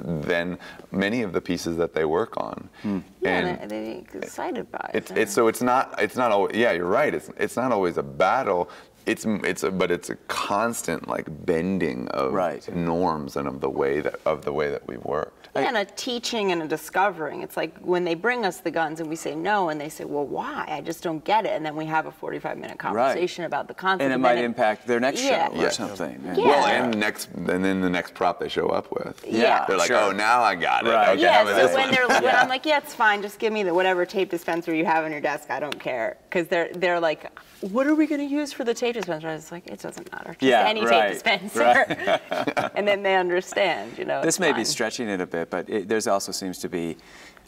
than many of the pieces that they work on. And they're excited by it. It's not always, you're right. It's not always a battle. But it's a constant like bending of norms and of the way that we worked. And a teaching and a discovering. It's like when they bring us the guns and we say no, and they say, well, why? I just don't get it. And then we have a 45-minute conversation about the concept. And it might impact their next show or something. Well, and then the next prop they show up with. They're like, oh, now I got it. Okay, so when I'm like, it's fine, just give me whatever tape dispenser you have on your desk, I don't care. Because they're like, what are we going to use for the tape dispenser? I was like, it doesn't matter. Just any tape dispenser. And then they understand, you know. This may be stretching it a bit, but there's also seems to be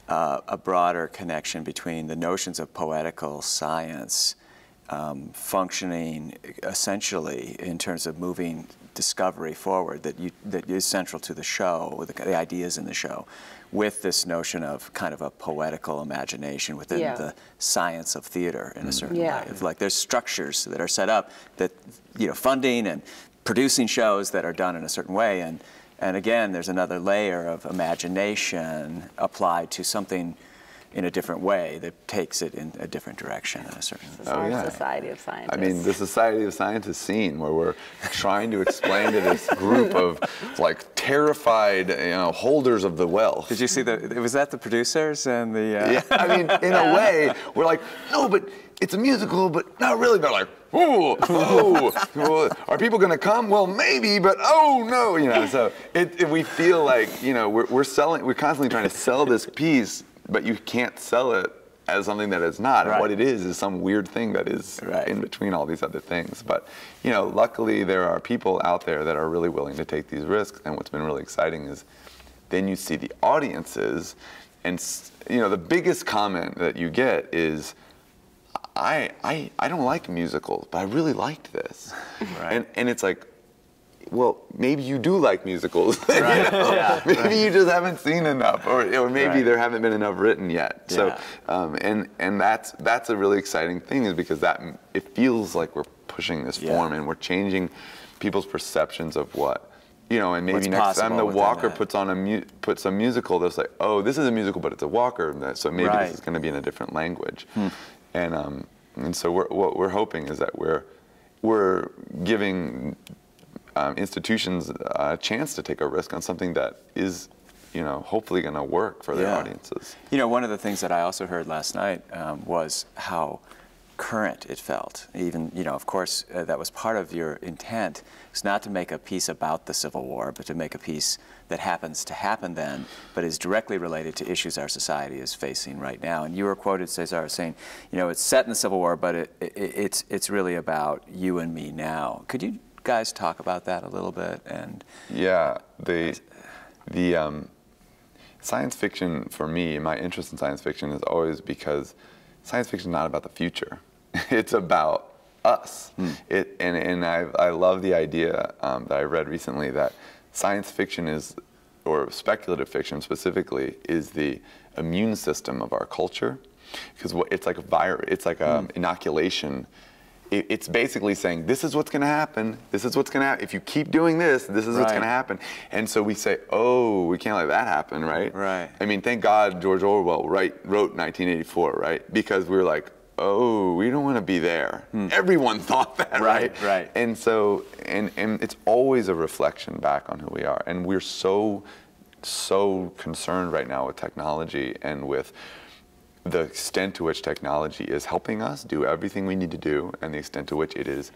a broader connection between the notions of poetical science functioning essentially in terms of moving discovery forward that is central to the show, the ideas in the show, with this notion of kind of a poetical imagination within the science of theater in a certain way. It's like there's structures that are set up that, you know, funding and producing shows that are done in a certain way, and again, there's another layer of imagination applied to something in a different way that takes it in a different direction in a certain way. Society of Scientists. I mean, the Society of Scientists scene where we're trying to explain to this group of like terrified, you know, holders of the wealth. Did you see was that the producers and the? I mean, in a way, we're like, no, but it's a musical, but not really. They're like, are people going to come? Well, maybe, but oh no, you know. So we feel like, you know, we're constantly trying to sell this piece, but you can't sell it as something that it's not. And what it is some weird thing that is in between all these other things. But, you know, luckily there are people out there that are really willing to take these risks. And what's been really exciting is then you see the audiences, and, you know, the biggest comment that you get is, I don't like musicals, but I really liked this. And it's like, well, maybe you do like musicals. You know? Maybe you just haven't seen enough, or maybe there haven't been enough written yet. So, and that's a really exciting thing, is because it feels like we're pushing this form and we're changing people's perceptions of what, you know. And maybe next time the Walker puts a musical, they'll say, oh, this is a musical, but it's a Walker, so maybe this is going to be in a different language. And so what we're hoping is that we're giving institutions a chance to take a risk on something that is, you know, hopefully going to work for their audiences. You know, one of the things that I also heard last night was how current, it felt. Even, you know, of course, that was part of your intent. It's not to make a piece about the Civil War, but to make a piece that happens to happen then, but is directly related to issues our society is facing right now. And you were quoted, César, saying, you know, it's set in the Civil War, but it's really about you and me now. Could you guys talk about that a little bit? And yeah, the science fiction, for me, my interest in science fiction is always because science fiction is not about the future. It's about us. And I love the idea that I read recently that science fiction is, or speculative fiction specifically, is the immune system of our culture. Because it's like a virus, it's like an inoculation. It's basically saying, this is what's going to happen, this is what's going to happen. If you keep doing this, this is what's going to happen. And so we say, oh, we can't let that happen, right? Right. I mean, thank God George Orwell wrote 1984, right? Because we were like, oh, we don't want to be there. Everyone thought that, right? Right. And so, and it's always a reflection back on who we are. And we're so concerned right now with technology and with the extent to which technology is helping us do everything we need to do, and the extent to which it is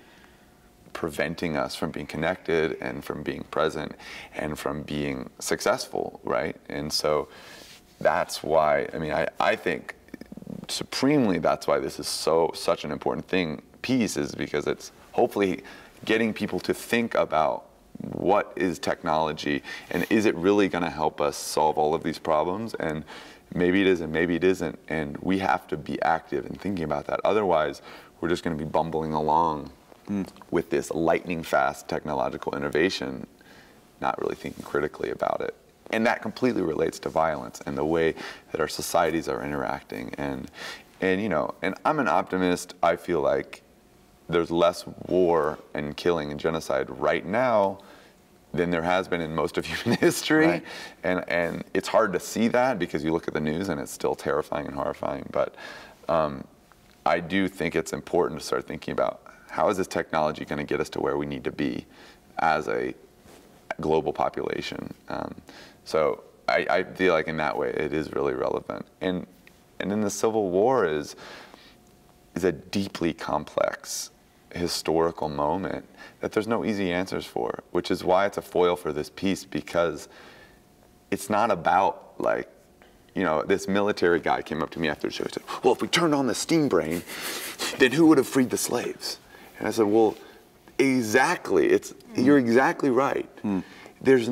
preventing us from being connected and from being present and from being successful, right? And so that's why, I mean, I think supremely that's why this is such an important piece, is because it's hopefully getting people to think about what is technology and is it really going to help us solve all of these problems, and maybe it is and maybe it isn't, and we have to be active in thinking about that. Otherwise, we're just going to be bumbling along with this lightning fast technological innovation, not really thinking critically about it. And that completely relates to violence and the way that our societies are interacting. And you know, and I'm an optimist. I feel like there's less war and killing and genocide right now than there has been in most of human history. Right. And it's hard to see that because you look at the news and it's still terrifying and horrifying. But I do think it's important to start thinking about, how is this technology going to get us to where we need to be as a global population? So I feel like in that way it is really relevant. And then the Civil War is a deeply complex historical moment that there's no easy answers for, which is why it's a foil for this piece, because it's not about, like, you know, this military guy came up to me after the show and said, well, if we turned on the steam brain, then who would have freed the slaves? And I said, well, exactly, you're exactly right. It's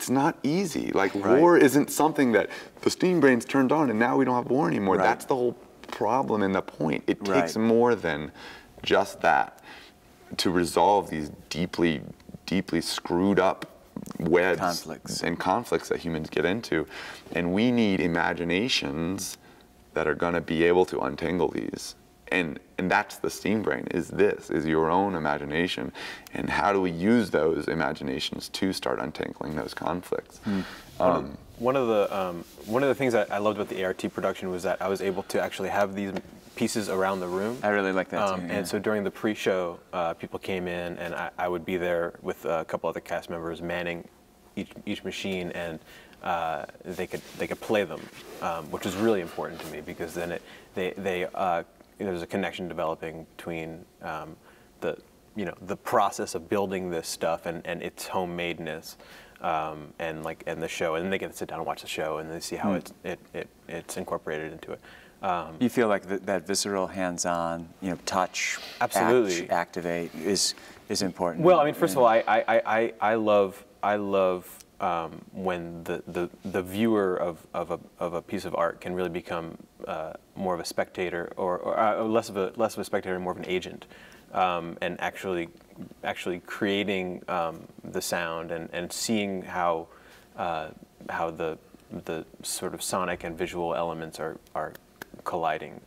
not easy. Like, war isn't something that the steam brain's turned on and now we don't have war anymore. That's the whole problem and the point. It takes more than just that to resolve these deeply, deeply screwed up webs and conflicts that humans get into. And we need imaginations that are going to be able to untangle these. And that's the steam brain, is your own imagination. And how do we use those imaginations to start untangling those conflicts? One of the things that I loved about the ART production was that I was able to actually have these pieces around the room. I really like that too. And so during the pre-show, people came in, and I would be there with a couple other cast members manning each machine, and they could play them, which was really important to me, because then there's a connection developing between the process of building this stuff and its homemadeness, and the show, and then they get to sit down and watch the show, and they see how it's incorporated into it. You feel like that visceral, hands-on, touch, absolutely, activate is important. Well, I mean, first of all, I love when the viewer of a piece of art can really become more of a spectator, or less of a spectator and more of an agent, and actually creating the sound and seeing how the sort of sonic and visual elements are colliding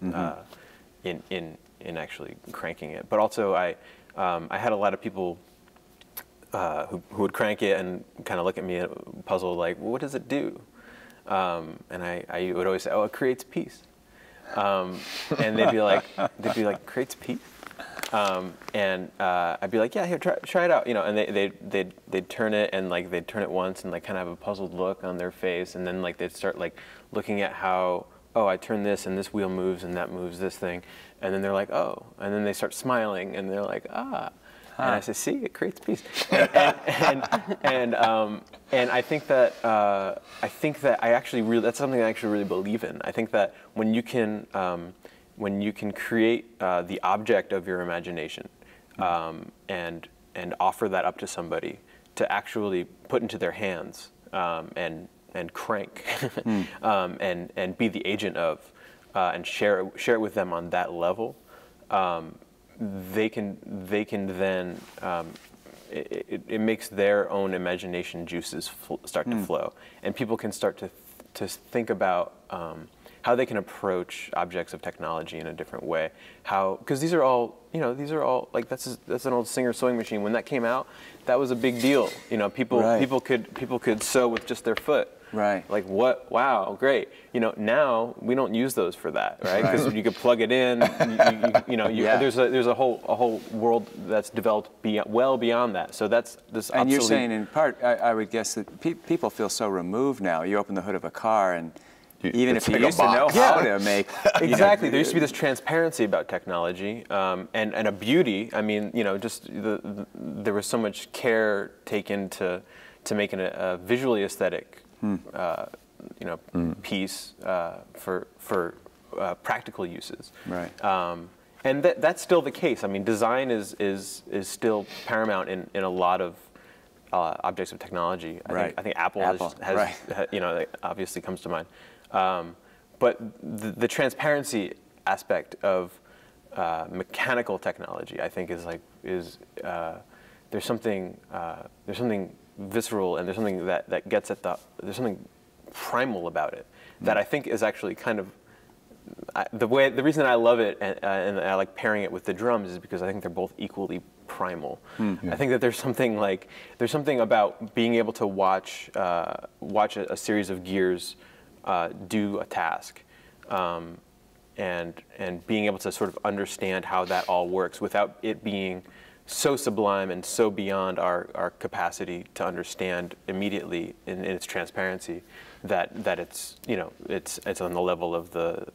in actually cranking it. But also I had a lot of people who would crank it and kind of look at me puzzled, like, well, what does it do? And I would always say, oh, it creates peace. And they'd be like, creates peace? And I'd be like, yeah, here, try it out, and they'd turn it, and they'd turn it once and kind of have a puzzled look on their face, and then they'd start looking at how oh, I turn this and this wheel moves and that moves this thing, and then they're like, oh, and then they start smiling and they're like, ah. And I say, see, it creates peace. And I think that I actually really, that's something I actually really believe in. I think that when you can create the object of your imagination, and offer that up to somebody to actually put into their hands, and crank, and be the agent of, and share it with them on that level. They can then, it makes their own imagination juices start to flow, and people can start to think about how they can approach objects of technology in a different way. Because these are all like that's an old Singer sewing machine. When that came out, that was a big deal. People could sew with just their foot. Right. Like what? Wow, great. Now we don't use those for that, right? Because you could plug it in. There's a whole world that's developed well beyond that. So that's this. And you're saying in part, I would guess that people feel so removed now. You open the hood of a car and even if you used to know how to make exactly, there used to be this transparency about technology, and a beauty. I mean, just there was so much care taken to making a visually aesthetic. Piece for practical uses. Right. And that's still the case. I mean, design is still paramount in a lot of objects of technology. I think Apple has obviously comes to mind. But the transparency aspect of mechanical technology, I think, is there's something visceral, and there's something that gets at there's something primal about it that I think is actually kind of the reason I love it, and I like pairing it with the drums, is because I think they're both equally primal. I think that there's something about being able to watch a series of gears do a task, and being able to sort of understand how that all works without it being so sublime and so beyond our capacity to understand immediately in its transparency, that it's it's on the level of the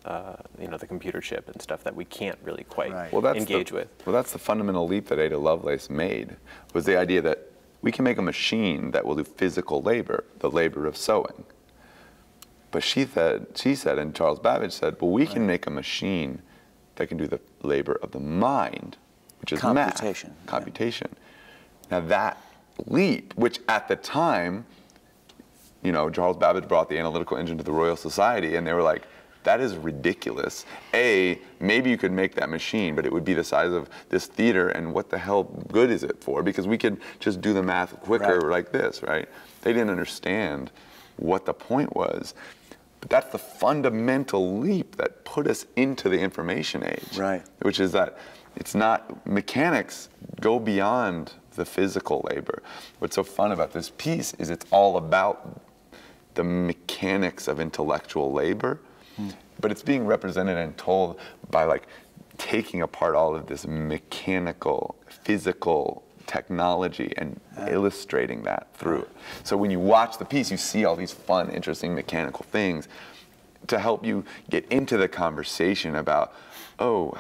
the computer chip and stuff that we can't really quite engage with. Well, that's the fundamental leap that Ada Lovelace made, was the idea that we can make a machine that will do physical labor, the labor of sewing. But she said, and Charles Babbage said, well, we can make a machine that can do the labor of the mind, which is computation. Math, computation. Now that leap, which at the time, Charles Babbage brought the analytical engine to the Royal Society, and they were like, that is ridiculous. Maybe you could make that machine, but it would be the size of this theater, and what the hell good is it for? Because we could just do the math quicker like this, right? They didn't understand what the point was. But that's the fundamental leap that put us into the information age. Right. Which is that it's not, mechanics go beyond the physical labor. What's so fun about this piece is it's all about the mechanics of intellectual labor, but it's being represented and told by like taking apart all of this mechanical, physical technology and illustrating that through it. So when you watch the piece, you see all these fun, interesting mechanical things to help you get into the conversation about, oh,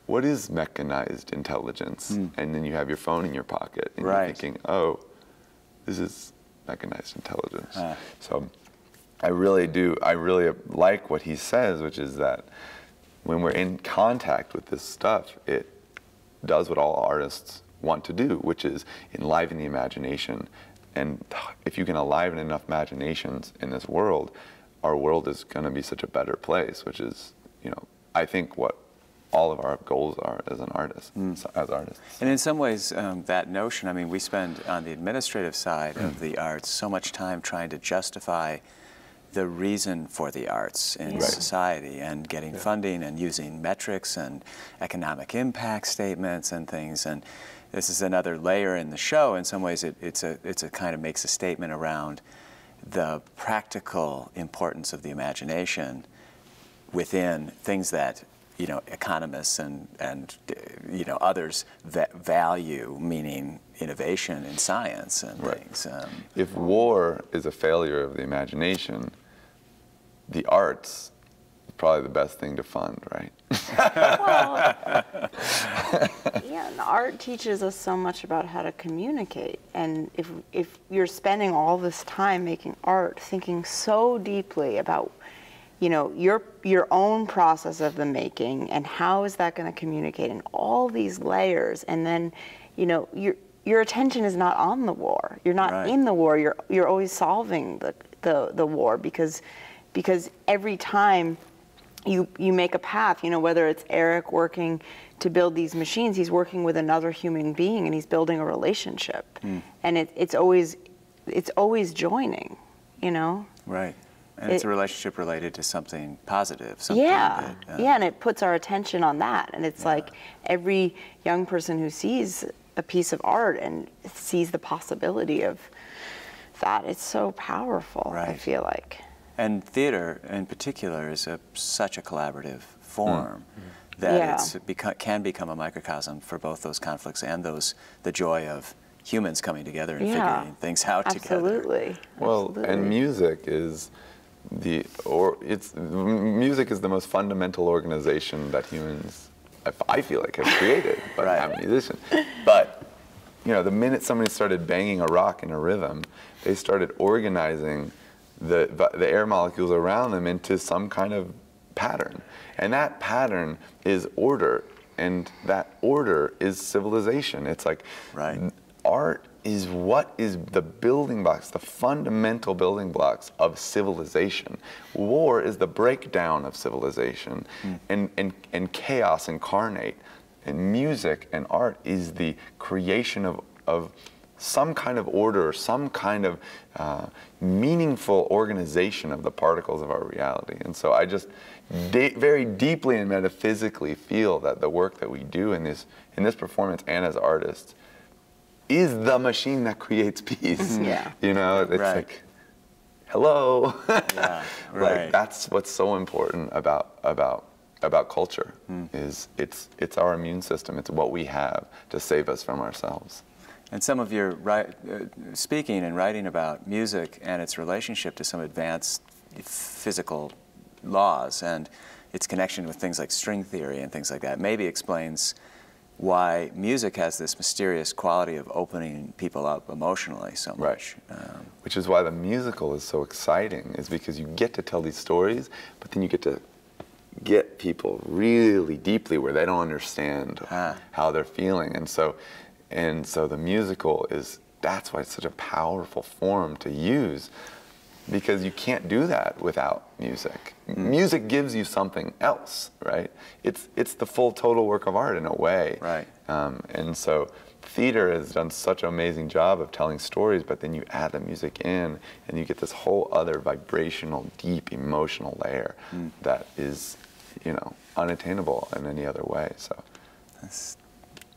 what is mechanized intelligence? And then you have your phone in your pocket and you're thinking, oh, this is mechanized intelligence. So I really like what he says, which is that when we're in contact with this stuff, it does what all artists want to do, which is enliven the imagination. And if you can enliven enough imaginations in this world, our world is going to be such a better place, which is, I think what all of our goals are as an artist, as artists. And in some ways, that notion, I mean, we spend on the administrative side of the arts so much time trying to justify the reason for the arts in society, and getting funding and using metrics and economic impact statements and things. And this is another layer in the show. In some ways, it's a kind of makes a statement around the practical importance of the imagination within things that economists and others value, meaning innovation in science and things. If war is a failure of the imagination, the arts probably the best thing to fund, right? Well, yeah, and art teaches us so much about how to communicate. And if you're spending all this time making art, thinking so deeply about, you know, your own process of the making and how is that going to communicate in all these layers, and then, you know, your attention is not on the war. You're not in the war. You're always solving the war, because every time you make a path, you know, whether it's Eric working to build these machines, he's working with another human being and he's building a relationship. And it's always joining, you know? Right. And it's a relationship related to something positive. Something yeah. That, yeah, and it puts our attention on that. And it's like every young person who sees a piece of art and sees the possibility of that, it's so powerful, I feel like. And theater, in particular, is such a collaborative form that it can become a microcosm for both those conflicts and the joy of humans coming together and figuring things out together. Well, Absolutely. and music is music is the most fundamental organization that humans, I feel like, have created. But I'm a musician. But you know, the minute somebody started banging a rock in a rhythm, they started organizing the air molecules around them into some kind of pattern. And that pattern is order, and that order is civilization. It's like art is what is the building blocks, the fundamental building blocks of civilization. War is the breakdown of civilization, and chaos incarnate. And music and art is the creation of some kind of order, some kind of meaningful organization of the particles of our reality. And so I just very deeply and metaphysically feel that the work that we do in this performance and as artists is the machine that creates peace. You know, it's like, hello. Like, that's what's so important about culture, is it's our immune system. It's what we have to save us from ourselves. And some of your speaking and writing about music and its relationship to some advanced physical laws and its connection with things like string theory and things like that maybe explains why music has this mysterious quality of opening people up emotionally so much. Which is why the musical is so exciting, is because you get to tell these stories, but then you get to get people really deeply where they don't understand how they're feeling. And so the musical that's why it's such a powerful form to use, because you can't do that without music. Music gives you something else, right? It's the full total work of art in a way. And so theater has done such an amazing job of telling stories, but then you add the music in and you get this whole other vibrational, deep, emotional layer that is, you know, unattainable in any other way. So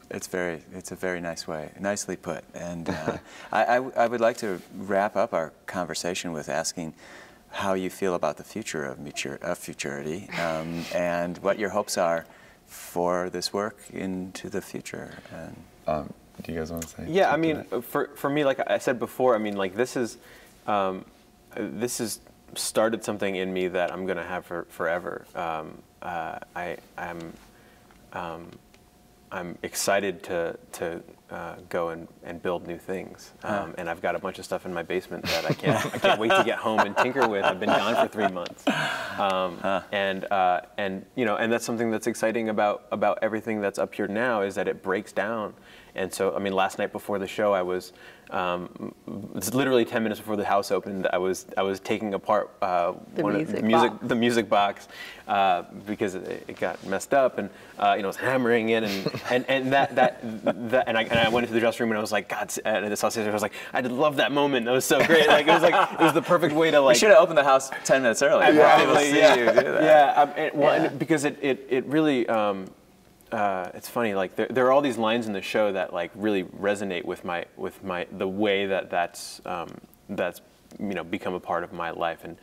it's a very nice way, nicely put. And I would like to wrap up our conversation with asking how you feel about the future of Futurity, and what your hopes are for this work into the future. And, do you guys want to say? Yeah, I mean, for me, like I said before, I mean, like this has started something in me that I'm going to have for forever. I'm excited to go and build new things, and I've got a bunch of stuff in my basement that I can't wait to get home and tinker with. I've been gone for 3 months, and you know, and that's something that's exciting about everything that's up here now, is that it breaks down. And so, I mean, last night before the show, I was, it's literally 10 minutes before the house opened, I was taking apart the music box because it got messed up, and you know, I was hammering it, and I went into the dressing room and I was like, God, and I saw César, I was like, I did love that moment. That was so great. Like it was the perfect way to like. You should have opened the house 10 minutes early. Probably, yeah. You do that. Yeah, because it really. It's funny, like there are all these lines in the show that like really resonate with the way that's you know, become a part of my life. And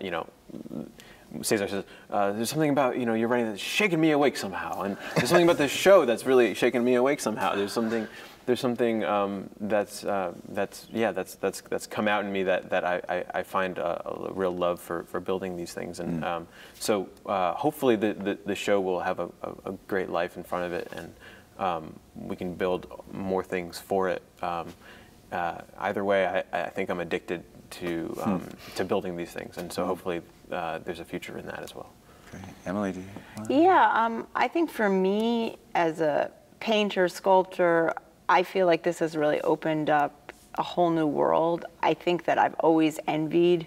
you know, César says there's something about, you know, you're writing that's shaking me awake somehow, and there's something about this show that's really shaking me awake somehow. There's something there's something that's come out in me that I find a real love for building these things, and so hopefully the show will have a great life in front of it, and we can build more things for it. Either way, I think I'm addicted to building these things, and so hopefully there's a future in that as well. Great. Emily, do you want? Yeah, I think for me as a painter, sculptor, I feel like this has really opened up a whole new world. I think that I've always envied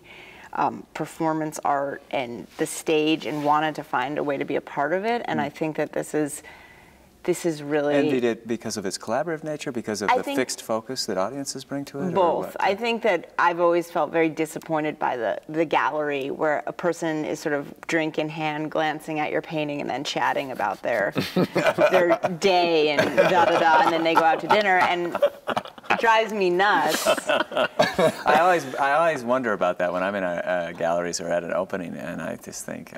performance art and the stage and wanted to find a way to be a part of it, and I think that this is really... Envied it because of its collaborative nature, because of the fixed focus that audiences bring to it? Both. I think that I've always felt very disappointed by the gallery, where a person is sort of drink in hand, glancing at your painting and then chatting about their day and da-da-da, and then they go out to dinner, and it drives me nuts. I always wonder about that when I'm in galleries or at an opening, and I just think,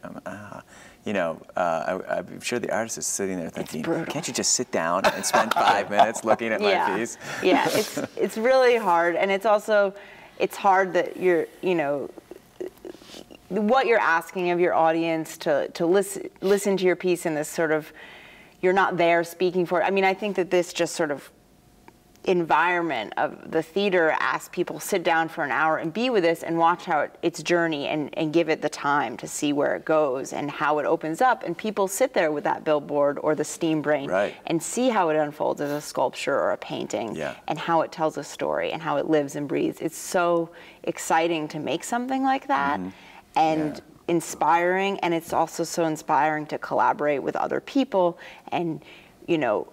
you know, I'm sure the artist is sitting there thinking, can't you just sit down and spend 5 minutes looking at my piece? Yeah, it's really hard, and it's also, it's hard that you're, you know, what you're asking of your audience to listen to your piece in this sort of, you're not there speaking for it. I mean, I think that this just sort of environment of the theater asks people sit down for an hour and be with this and watch how its journey and give it the time to see where it goes and how it opens up, and people sit there with that billboard or the steam brain and see how it unfolds as a sculpture or a painting and how it tells a story and how it lives and breathes. It's so exciting to make something like that and inspiring, and it's also so inspiring to collaborate with other people and, you know,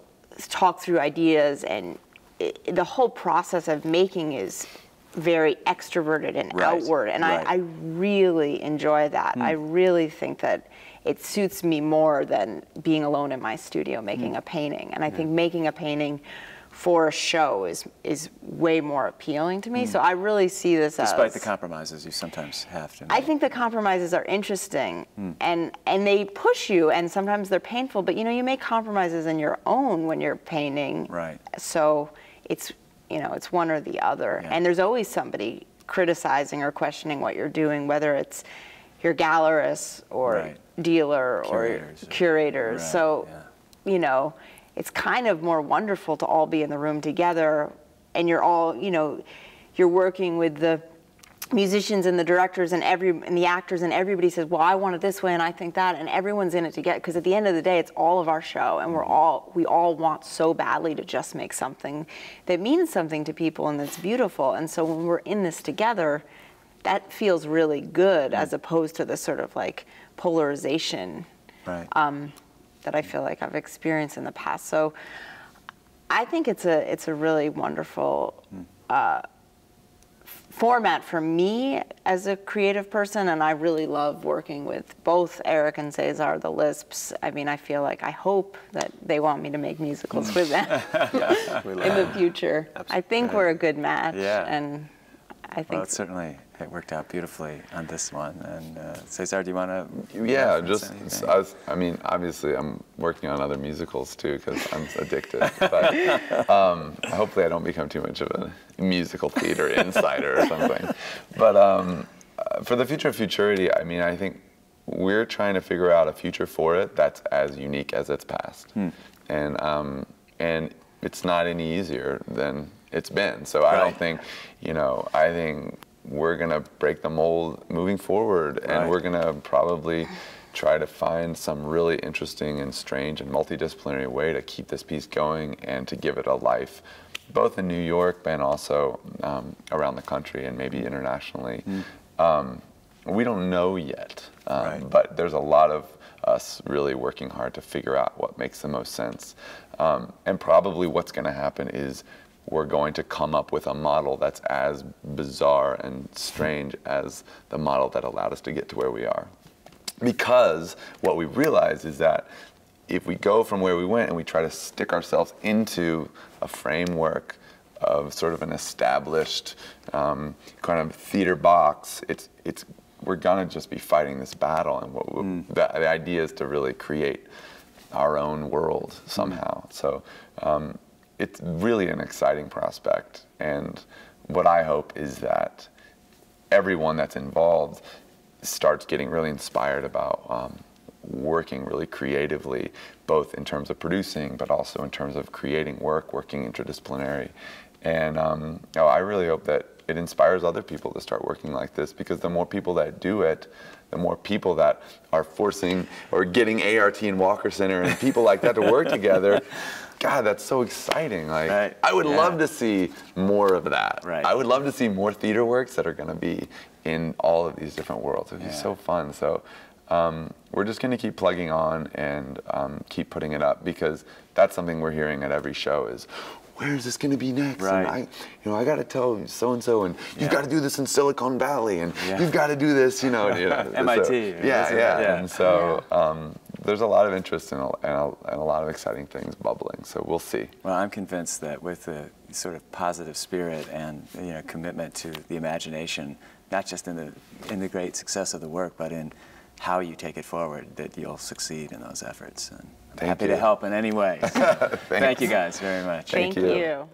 talk through ideas, and the whole process of making is very extroverted and outward, and I really enjoy that. I really think that it suits me more than being alone in my studio making a painting, and I think making a painting for a show is way more appealing to me. So I really see this as... Despite the compromises you sometimes have to make. I think the compromises are interesting, and they push you, and sometimes they're painful, but you know, you make compromises in your own when you're painting. So it's, you know, it's one or the other. And there's always somebody criticizing or questioning what you're doing, whether it's your gallerist or dealer or curators. So, you know, it's kind of more wonderful to all be in the room together, and you're all, you know, you're working with the musicians and the directors and the actors, and everybody says, well, I want it this way and I think that, and everyone's in it together, because at the end of the day it's all of our show, and we all want so badly to just make something that means something to people and that's beautiful. And so when we're in this together, that feels really good, as opposed to the sort of like polarization that I feel like I've experienced in the past. So I think it's a really wonderful format for me as a creative person, and I really love working with both Eric and César, the Lisps. I mean, I feel like, I hope that they want me to make musicals with them in the future. I think we're a good match, and I think... Well, certainly it worked out beautifully on this one. And César, do you want to? Yeah, just I mean, obviously I'm working on other musicals too, because I'm addicted. But hopefully I don't become too much of a musical theater insider or something. But for the future of Futurity, I mean, I think we're trying to figure out a future for it that's as unique as its past, and it's not any easier than it's been. So I don't think, you know, I think we're gonna break the mold moving forward, and we're gonna probably try to find some really interesting and strange and multidisciplinary way to keep this piece going and to give it a life, both in New York and also around the country and maybe internationally. We don't know yet, but there's a lot of us really working hard to figure out what makes the most sense. And probably what's gonna happen is we're going to come up with a model that's as bizarre and strange as the model that allowed us to get to where we are. Because what we realize is that if we go from where we went and we try to stick ourselves into a framework of sort of an established kind of theater box, we're gonna just be fighting this battle. And the idea is to really create our own world somehow. So it's really an exciting prospect. And what I hope is that everyone that's involved starts getting really inspired about working really creatively, both in terms of producing, but also in terms of creating work, working interdisciplinary. And I really hope that it inspires other people to start working like this, because the more people that do it, the more people that are forcing or getting ART and Walker Center and people like that to work together. God, that's so exciting. Like, I would love to see more of that. Right. I would love to see more theater works that are going to be in all of these different worlds. It would be so fun. So we're just going to keep plugging on and keep putting it up, because that's something we're hearing at every show is, where is this going to be next? Right. And I got to tell so-and-so, and you've got to do this in Silicon Valley, and you've got to do this, MIT. So, And so there's a lot of interest and a lot of exciting things bubbling, so we'll see. Well, I'm convinced that with the sort of positive spirit and commitment to the imagination, not just in the great success of the work, but in how you take it forward, that you'll succeed in those efforts. And I'm happy to help in any way. Thank you guys very much. Thank you.